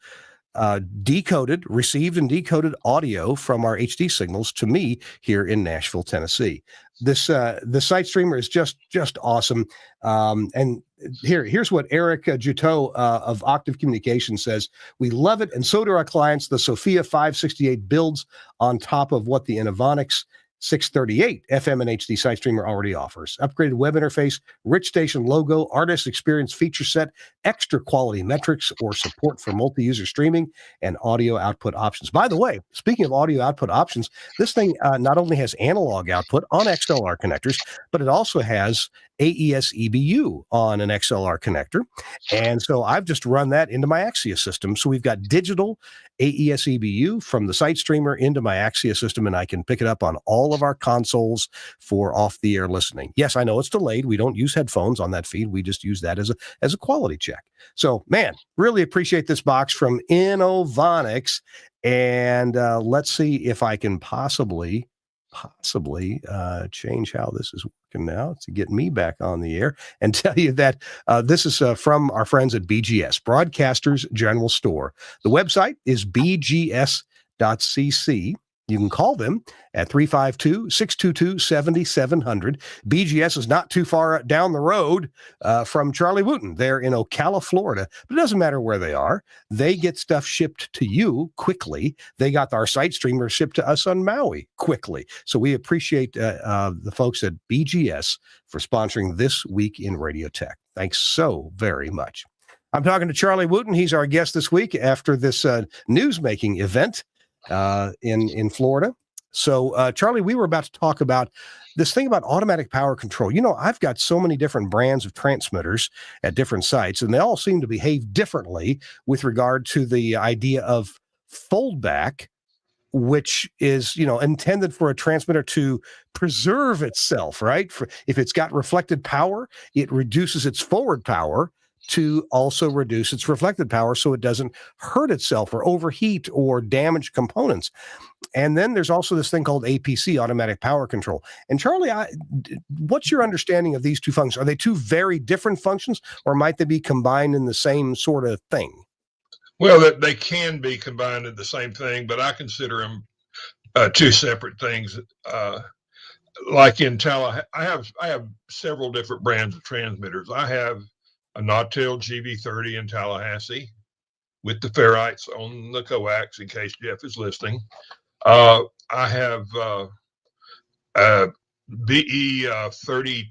received and decoded audio from our HD signals to me here in Nashville, Tennessee. The site streamer is just awesome. And here's what Eric Juteau of Octave Communications says. We love it, and so do our clients. The Sophia 568 builds on top of what the Innovonics 638 FM and HD site streamer already offers. Upgraded web interface, rich station logo, artist experience feature set, extra quality metrics, or support for multi-user streaming and audio output options. By the way, speaking of audio output options, this thing not only has analog output on XLR connectors, but it also has AES EBU on an XLR connector. And so I've just run that into my Axia system. So we've got digital AES EBU from the site streamer into my Axia system, and I can pick it up on all of our consoles for off-the-air listening. Yes, I know it's delayed. We don't use headphones on that feed. We just use that as a quality check. So, man, really appreciate this box from Innovonics. And let's see if I can possibly change how this is working now to get me back on the air and tell you that this is from our friends at BGS, Broadcasters General Store. The website is bgs.cc. You can call them at 352-622-7700. BGS is not too far down the road from Charlie Wooten. They're in Ocala, Florida, but it doesn't matter where they are. They get stuff shipped to you quickly. They got our site streamer shipped to us on Maui quickly. So we appreciate the folks at BGS for sponsoring This Week in Radio Tech. Thanks so very much. I'm talking to Charlie Wooten. He's our guest this week after this news-making event in Florida. So, Charlie, we were about to talk about this thing about automatic power control. You know, I've got so many different brands of transmitters at different sites, and they all seem to behave differently with regard to the idea of foldback, which is, you know, intended for a transmitter to preserve itself, right? If it's got reflected power, it reduces its forward power to also reduce its reflected power so it doesn't hurt itself or overheat or damage components. And then there's also this thing called APC, automatic power control. And Charlie, what's your understanding of these two functions? Are they two very different functions, or might they be combined in the same sort of thing? Well, they can be combined in the same thing, but I consider them two separate things. Like in Tallahassee, I have several different brands of transmitters. I have a Nautil GV30 in Tallahassee with the ferrites on the coax, in case Jeff is listening. I have BE30T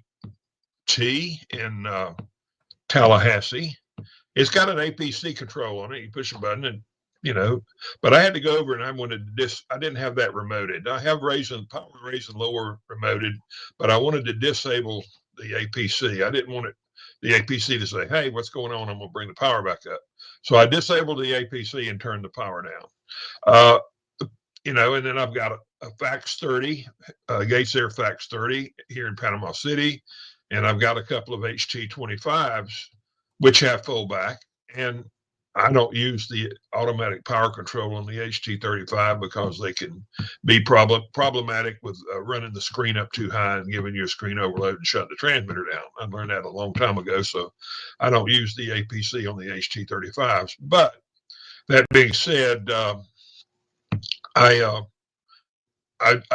in Tallahassee. It's got an APC control on it. You push a button and, you know, but I had to go over and I wanted I didn't have that remoted. I have power raise and lower remoted, but I wanted to disable the APC. I didn't want the APC to say, hey, what's going on? I'm going to bring the power back up. So I disabled the APC and turned the power down. You know, and then I've got a Fax 30, Gates Air Fax 30 here in Panama City. And I've got a couple of HT25s, which have fullback. And I don't use the automatic power control on the HT35 because they can be problematic with running the screen up too high and giving you a screen overload and shutting the transmitter down. I learned that a long time ago, so I don't use the APC on the HT35s. But that being said, I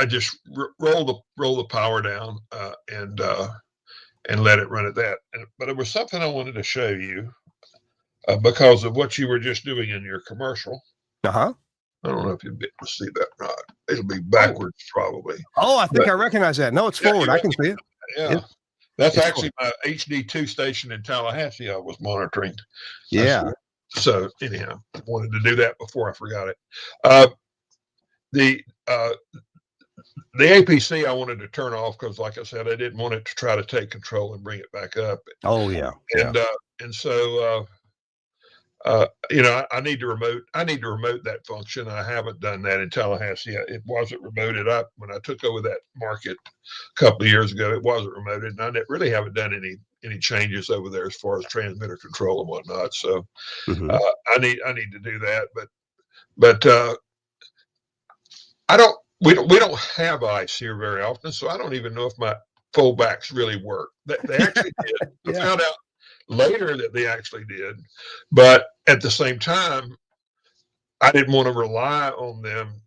just roll the power down and let it run at that. But there was something I wanted to show you. Because of what you were just doing in your commercial. Uh-huh. I don't know if you'll be able to see that or not. It'll be backwards probably. Oh, I think I recognize that. No, it's forward. I can see it. Yeah. That's actually my HD2 station in Tallahassee I was monitoring. Yeah. So anyhow, I wanted to do that before I forgot it. The APC I wanted to turn off because, like I said, I didn't want it to try to take control and bring it back up. Oh, yeah. And so you know, I need to remote that function. I haven't done that in Tallahassee. It wasn't remoted up when I took over that market a couple of years ago. It wasn't remoted, and I really haven't done any changes over there as far as transmitter control and whatnot. So I need to do that. But we don't have ice here very often, so I don't even know if my fullbacks really work. They actually did. I found out later that they actually did, but at the same time, I didn't want to rely on them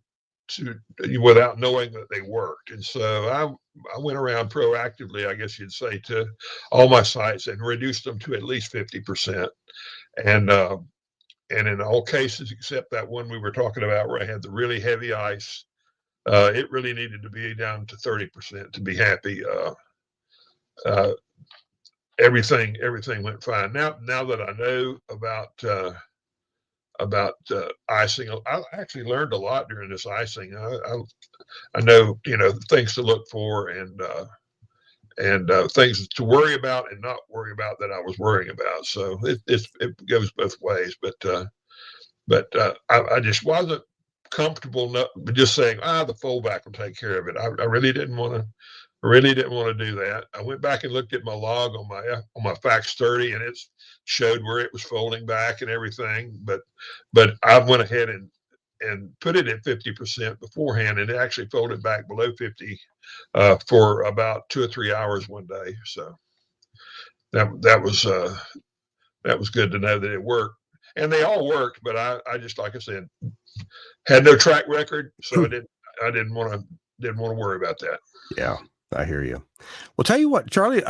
without knowing that they worked. And so I went around proactively, I guess you'd say, to all my sites and reduced them to at least 50%. And in all cases, except that one we were talking about where I had the really heavy ice, It really needed to be down to 30% to be happy. Everything went fine. Now that I know about icing, I actually learned a lot during this icing. I know, things to look for and things to worry about and not worry about that I was worrying about. So it goes both ways. But I just wasn't comfortable just saying, the foldback will take care of it. I really didn't want to. Really didn't want to do that. I went back and looked at my log on my Fax 30, and it showed where it was folding back and everything. But I went ahead and put it at 50% beforehand, and it actually folded back below 50 for about 2 or 3 hours one day. So that was good to know that it worked, and they all worked. But I just, like I said, had no track record, so I didn't want to worry about that. Yeah. I hear you. Well, tell you what, Charlie,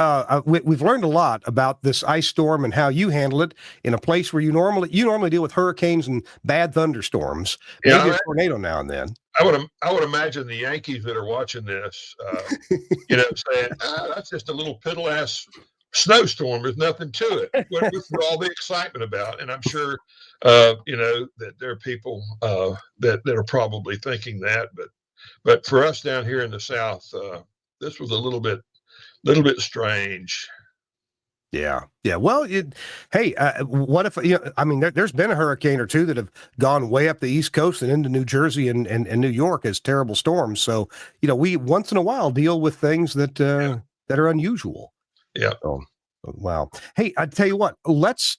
we've learned a lot about this ice storm and how you handle it in a place where you normally deal with hurricanes and bad thunderstorms. Maybe a tornado now and then. I would imagine the Yankees that are watching this, saying, that's just a little piddle ass snowstorm. There's nothing to it. What's all the excitement about? And I'm sure, that there are people that are probably thinking that, but for us down here in the South, this was a little bit strange. Yeah. Well, what if, there's been a hurricane or two that have gone way up the East Coast and into New Jersey and New York as terrible storms. So, we once in a while deal with things that are unusual. Yeah. Oh, wow. Hey, I tell you what, let's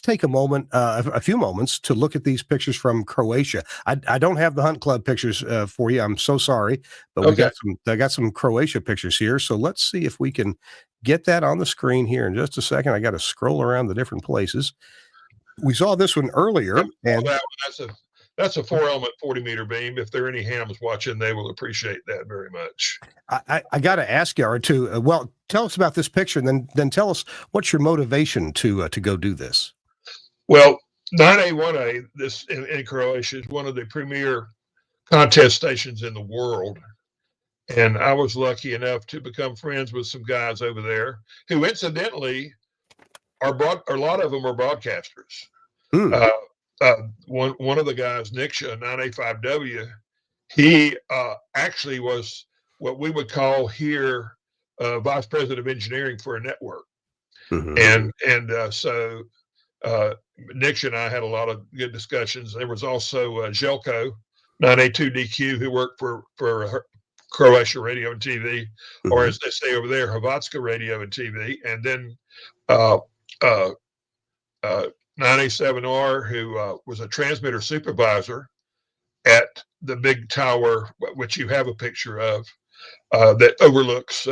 take a few moments to look at these pictures from Croatia. I don't have the Hunt Club pictures for you. I'm so sorry, but I got some Croatia pictures here. So let's see if we can get that on the screen here in just a second. I got to scroll around the different places. We saw this one earlier, and that's a 4-element 40-meter beam. If there are any hams watching, they will appreciate that very much. I got to ask you, well, tell us about this picture, and then tell us what's your motivation to go do this. Well, 9A1A, this in Croatia, is one of the premier contest stations in the world. And I was lucky enough to become friends with some guys over there who, incidentally, a lot of them are broadcasters. One of the guys, Niksha, 9A5W, he actually was what we would call here vice president of engineering for a network. Mm-hmm. And so Niksha and I had a lot of good discussions. There was also Željko, 9A2DQ, who worked for Croatia Radio and TV, mm-hmm. or as they say over there, Hrvatska Radio and TV. And then 9A7R, who was a transmitter supervisor at the big tower, which you have a picture of, that overlooks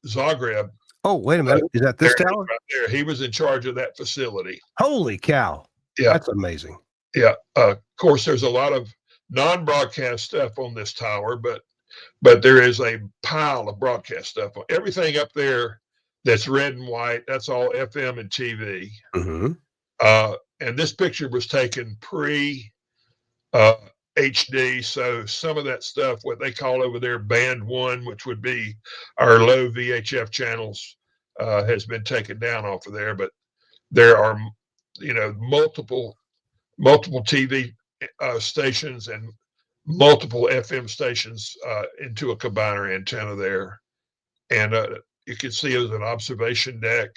Zagreb. Oh, wait a minute. Is that this tower? Right there. He was in charge of that facility. Holy cow. Yeah. That's amazing. Yeah. Of course, there's a lot of non-broadcast stuff on this tower, but there is a pile of broadcast stuff. Everything up there that's red and white, that's all FM and TV. Mm-hmm. And this picture was taken pre HD. So some of that stuff, what they call over there band 1, which would be our low VHF channels, has been taken down off of there. But there are, multiple TV stations and multiple FM stations into a combiner antenna there. And you can see it as an observation deck.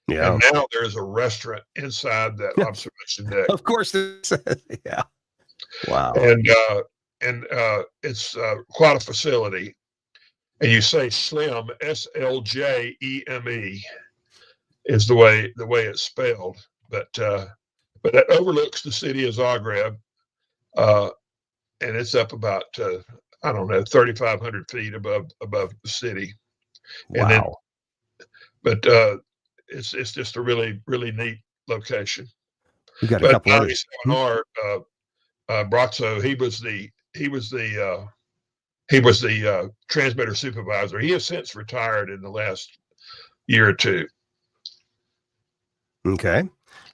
Yeah. And now there's a restaurant inside that observation deck. Of course. Yeah. Wow. And it's quite a facility. And you say SLJEME, SLJEME is the way it's spelled. But that overlooks the city of Zagreb. And it's up about 3,500 feet above the city. Wow. And then, it's just a really, really neat location. We got a couple others. Braco, he was the transmitter supervisor. He has since retired in the last year or two. Okay.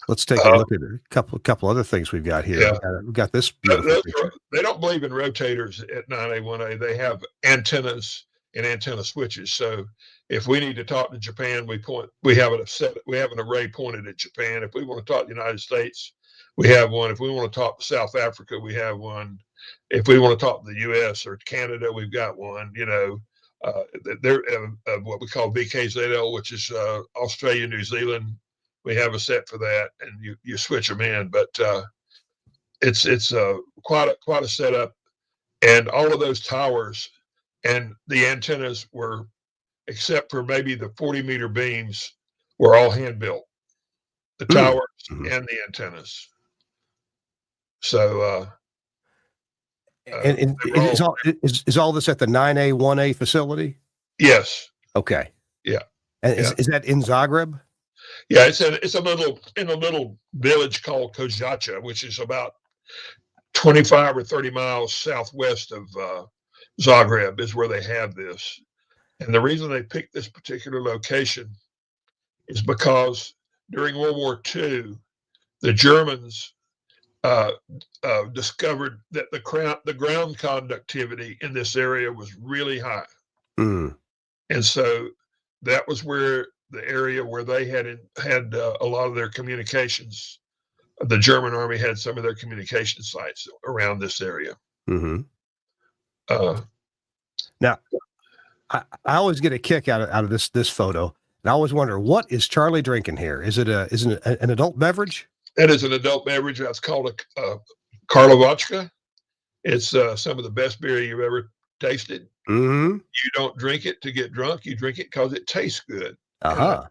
Let's take a look at a couple other things we've got here. Yeah. We've got this beautiful picture. They don't believe in rotators at 9A1A. They have antennas and antenna switches. So if we need to talk to Japan, we have an array pointed at Japan. If we want to talk to the United States, we have one. If we want to talk to South Africa, we have one. If we want to talk to the U.S. or Canada, we've got one. They're what we call VKZL, which is Australia, New Zealand. We have a set for that, and you switch them in. But it's quite a setup, and all of those towers and the antennas were, except for maybe the 40-meter beams, were all hand built. The towers and the antennas. So, and is all this at the 9A1A facility? Yes. Okay. Yeah. And is that in Zagreb? Yeah, it's a little village called Kozacha, which is about 25 or 30 miles southwest of Zagreb, is where they have this. And the reason they picked this particular location is because during World War II, the Germans discovered that the ground conductivity in this area was really high. Mm. And so that was where the area where they had a lot of their communications. The German army had some of their communication sites around this area. Mm-hmm. Now, I always get a kick out of this photo, and I always wonder, what is Charlie drinking here? Is it an adult beverage? It is an adult beverage. That's called a Karlovačka. It's some of the best beer you've ever tasted. Mm-hmm. You don't drink it to get drunk. You drink it because it tastes good. Uh-huh.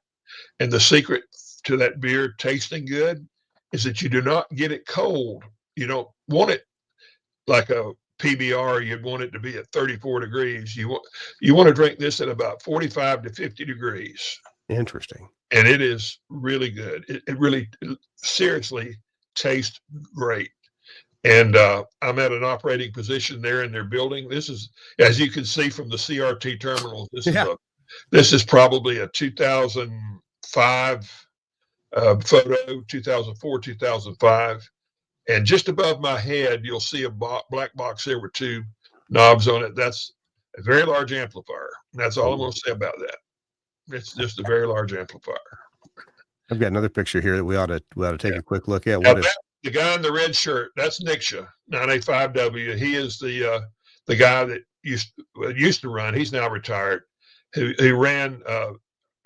And the secret to that beer tasting good is that you do not get it cold. You don't want it like a PBR. You'd want it to be at 34 degrees. You want to drink this at about 45 to 50 degrees. Interesting. And it is really good. It really seriously tastes great. And I'm at an operating position there in their building. This is, as you can see from the CRT terminals, this is probably a 2005 photo, 2004, 2005. And just above my head, you'll see a black box there with two knobs on it. That's a very large amplifier. And that's all I'm going to say about that. It's just a very large amplifier. I've got another picture here that we ought to take a quick look at. The guy in the red shirt, that's Niksha, 9A5W. He is the guy that used to run. He's now retired. He ran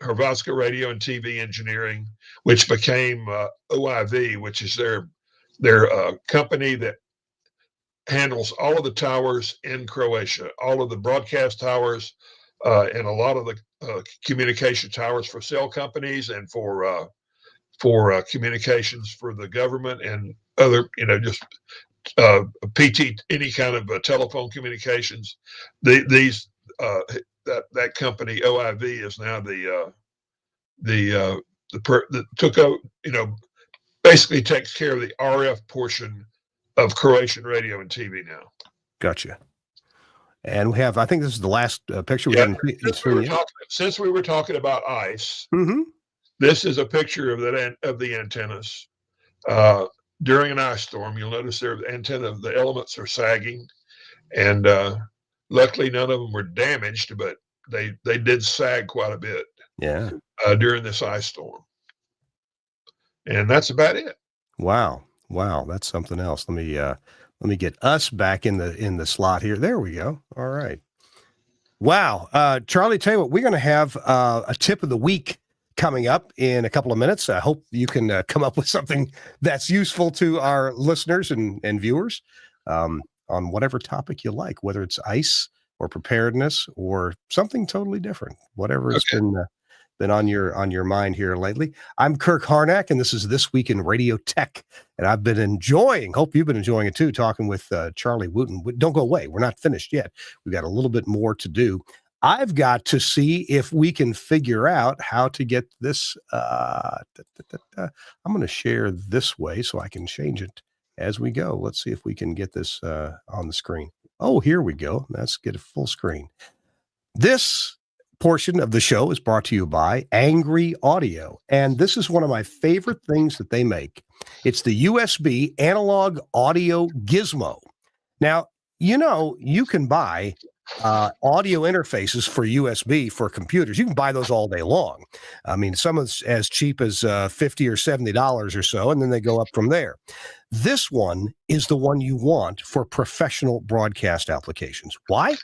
Hrvatska Radio and TV Engineering, which became OIV, which is their company that handles all of the towers in Croatia, all of the broadcast towers, and a lot of the communication towers for cell companies and for communications for the government and other, just PT, any kind of telephone communications. That company OIV is now that took out, basically takes care of the RF portion of Croatian radio and TV now. Gotcha. And we have, I think this is the last picture. Since we were talking about ice, mm-hmm. This is a picture of the antennas. During an ice storm, you'll notice the elements are sagging, and luckily none of them were damaged, but they did sag quite a bit. Yeah. During this ice storm, and that's about it. Wow, that's something else. Let me get us back in the slot here. There we go. All right. Wow, Charlie, tell you what, we're going to have a tip of the week coming up in a couple of minutes. I hope you can come up with something that's useful to our listeners and viewers on whatever topic you like, whether it's ice or preparedness or something totally different, whatever has been on your mind here lately. I'm Kirk Harnack, and this is This Week in Radio Tech, and I've been hope you've been enjoying it too, talking with Charlie Wooten. Don't go away. We're not finished yet. We've got a little bit more to do. I've got to see if we can figure out how to get this. I'm going to share this way so I can change it as we go. Let's see if we can get this on the screen. Oh, here we go. Let's get a full screen. This portion of the show is brought to you by Angry Audio. And this is one of my favorite things that they make. It's the USB analog audio gizmo. Now, you can buy audio interfaces for USB for computers. You can buy those all day long. I mean, some is as cheap as $50 or $70 or so, and then they go up from there. This one is the one you want for professional broadcast applications. Why?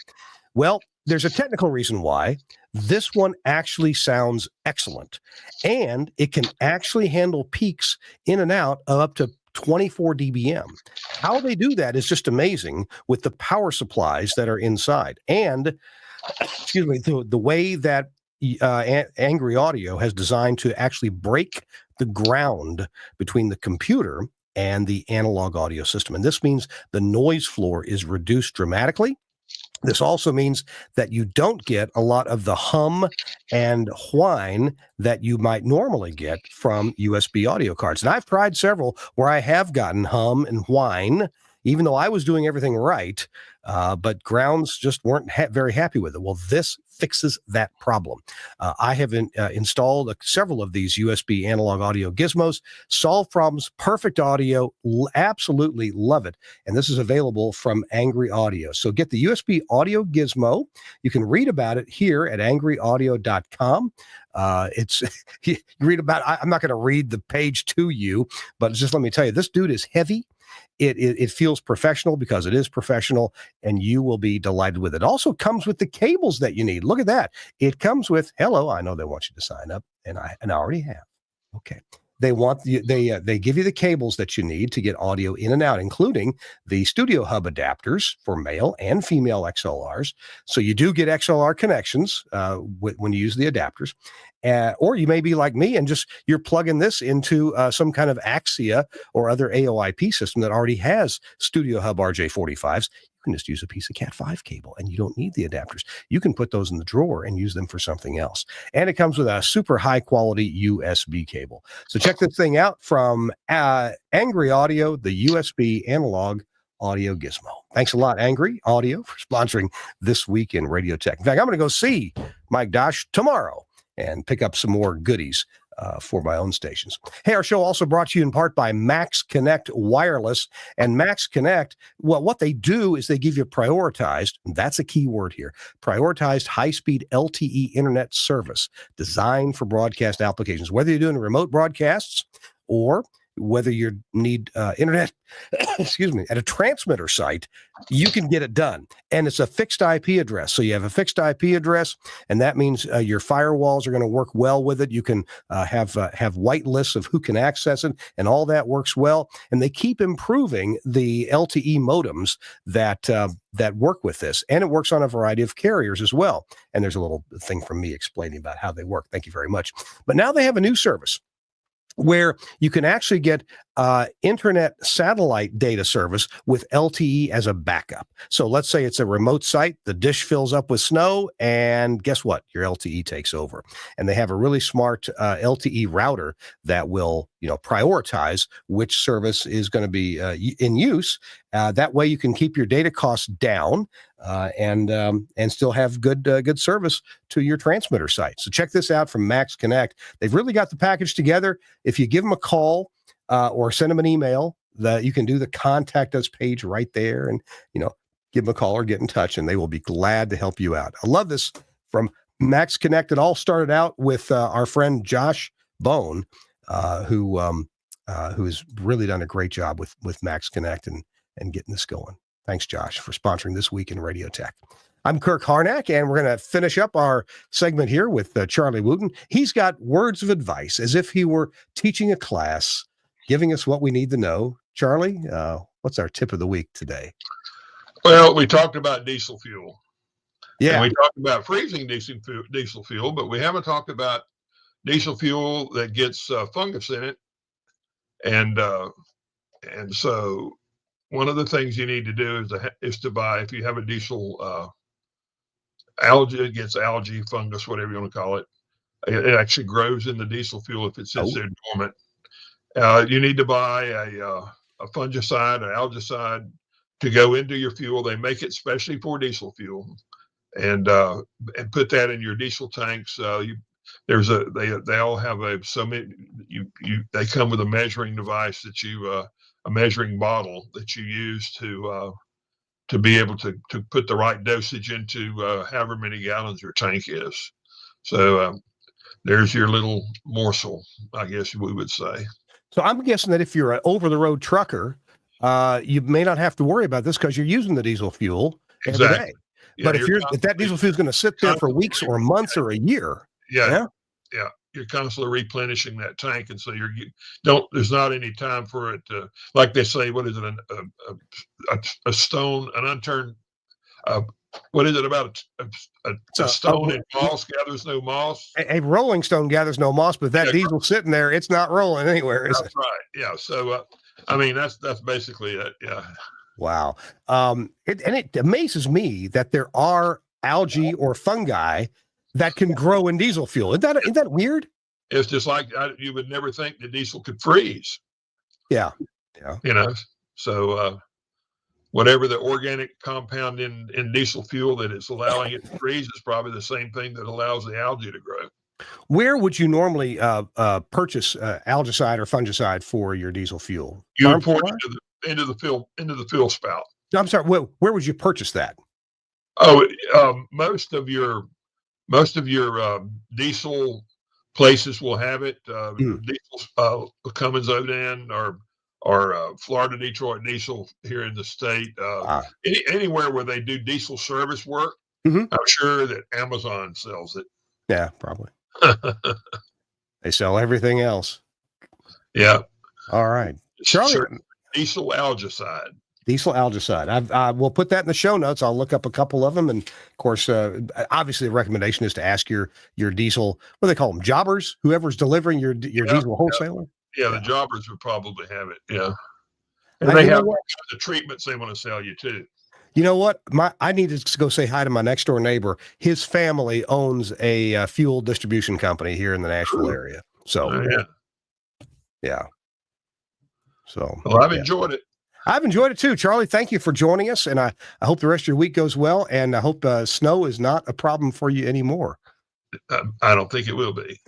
Well, there's a technical reason why. This one actually sounds excellent, and it can actually handle peaks in and out of up to 24 dBm. How they do that is just amazing with the power supplies that are inside. And, excuse me, the way that Angry Audio has designed to actually break the ground between the computer and the analog audio system. And this means the noise floor is reduced dramatically. This also means that you don't get a lot of the hum and whine that you might normally get from USB audio cards. And I've tried several where I have gotten hum and whine, even though I was doing everything right, but grounds just weren't very happy with it. Well, this fixes that problem. I have installed several of these USB analog audio gizmos, solve problems, perfect audio, absolutely love it. And this is available from Angry Audio. So get the USB audio gizmo. You can read about it here at angryaudio.com. You read about, I'm not going to read the page to you, but just let me tell you, this dude is heavy. It feels professional because it is professional, and you will be delighted with it. It also comes with the cables that you need. Look at that. It comes with, hello, I know they want you to sign up, and I already have. Okay. They give you the cables that you need to get audio in and out, including the Studio Hub adapters for male and female XLRs. So you do get XLR connections when you use the adapters. Or you may be like me and you're plugging this into some kind of Axia or other AOIP system that already has Studio Hub RJ45s. You can just use a piece of Cat5 cable, and you don't need the adapters. You can put those in the drawer and use them for something else. And it comes with a super high quality USB cable. So check this thing out from Angry Audio, the USB analog audio gizmo. Thanks a lot, Angry Audio, for sponsoring This Week in Radio Tech. In fact, I'm going to go see Mike Dosh tomorrow and pick up some more goodies for my own stations. Hey, our show also brought to you in part by Max Connect Wireless. And Max Connect, well, what they do is they give you prioritized, and that's a key word here, prioritized high-speed LTE internet service designed for broadcast applications. Whether you're doing remote broadcasts or whether you need internet, excuse me, at a transmitter site, you can get it done. And it's a fixed IP address. So you have a fixed IP address, and that means your firewalls are going to work well with it. You can have white lists of who can access it, and all that works well. And they keep improving the LTE modems that work with this. And it works on a variety of carriers as well. And there's a little thing from me explaining about how they work. Thank you very much. But now they have a new service where you can actually get internet satellite data service with LTE as a backup. So let's say it's a remote site, the dish fills up with snow, and guess what? Your LTE takes over. And they have a really smart LTE router that will, prioritize which service is going to be in use. That way you can keep your data costs down and still have good service to your transmitter site. So check this out from Max Connect. They've really got the package together. If you give them a call or send them an email, you can do the contact us page right there, and give them a call or get in touch, and they will be glad to help you out. I love this from Max Connect. It all started out with our friend Josh Bone, who has really done a great job with Max Connect and getting this going. Thanks, Josh, for sponsoring This Week in Radio Tech. I'm Kirk Harnack, and we're going to finish up our segment here with Charlie Wooten. He's got words of advice as if he were teaching a class, giving us what we need to know. Charlie, what's our tip of the week today? Well, we talked about diesel fuel. Yeah. And we talked about freezing diesel fuel, but we haven't talked about diesel fuel that gets fungus in it. And so one of the things you need to do is to buy, if you have a diesel algae, it gets algae, fungus, whatever you want to call it. It actually grows in the diesel fuel if it sits there dormant. You need to buy a fungicide, an algicide to go into your fuel. They make it specially for diesel fuel. and put that in your diesel tanks. They all have they come with a measuring device that a measuring bottle that you use to be able to put the right dosage into however many gallons your tank is. So there's your little morsel, I guess we would say. So I'm guessing that if you're an over-the-road trucker, you may not have to worry about this because you're using the diesel fuel every day. Yeah, but if that diesel fuel is going to sit there for weeks or months or a year, yeah, you're constantly replenishing that tank, and so there's not any time for it to, like they say, what is it, a stone, an unturned, what is it about a stone in moss gathers no moss? A rolling stone gathers no moss, but that diesel sitting there, it's not rolling anywhere, is it? That's right. Yeah. So, I mean, that's basically it. Yeah. Wow. It amazes me that there are algae or fungi that can grow in diesel fuel. Isn't that weird? It's just like you would never think the diesel could freeze. Yeah. So whatever the organic compound in diesel fuel that is allowing it to freeze is probably the same thing that allows the algae to grow. Where would you normally purchase algicide or fungicide for your diesel fuel? You import it into the fuel spout. No, I'm sorry. Where would you purchase that? Oh, most of your diesel places will have it. Diesel, Cummins Odan or Florida Detroit Diesel here in the state. Anywhere where they do diesel service work, I'm sure that Amazon sells it. Yeah, probably. They sell everything else. Yeah. All right, Charlie. Diesel algicide. Diesel algicide. We'll put that in the show notes. I'll look up a couple of them, and of course, obviously, the recommendation is to ask your diesel. What do they call them? Jobbers. Whoever's delivering your diesel wholesaler. Yeah, the jobbers would probably have it. Yeah, and they have the treatments they want to sell you too. You know what? I need to go say hi to my next door neighbor. His family owns a fuel distribution company here in the Nashville area. So, yeah. So, well, I've enjoyed it. I've enjoyed it too, Charlie. Thank you for joining us, and I hope the rest of your week goes well, and I hope snow is not a problem for you anymore. I don't think it will be.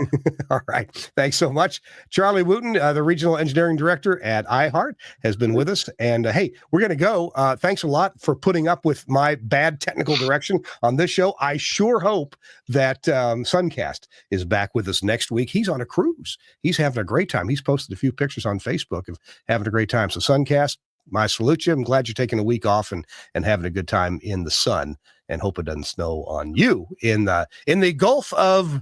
All right. Thanks so much. Charlie Wooten, the Regional Engineering Director at iHeart, has been with us. And hey, we're going to go. Thanks a lot for putting up with my bad technical direction on this show. I sure hope that Suncast is back with us next week. He's on a cruise. He's having a great time. He's posted a few pictures on Facebook of having a great time. So Suncast, my salute you. I'm glad you're taking a week off and having a good time in the sun, and hope it doesn't snow on you in the Gulf of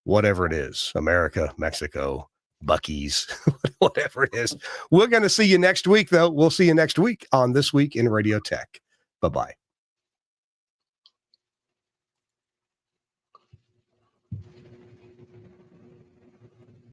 whatever it is, America, Mexico, Buc-ee's, whatever it is. We're going to see you next week, though. We'll see you next week on This Week in Radio Tech. Bye-bye.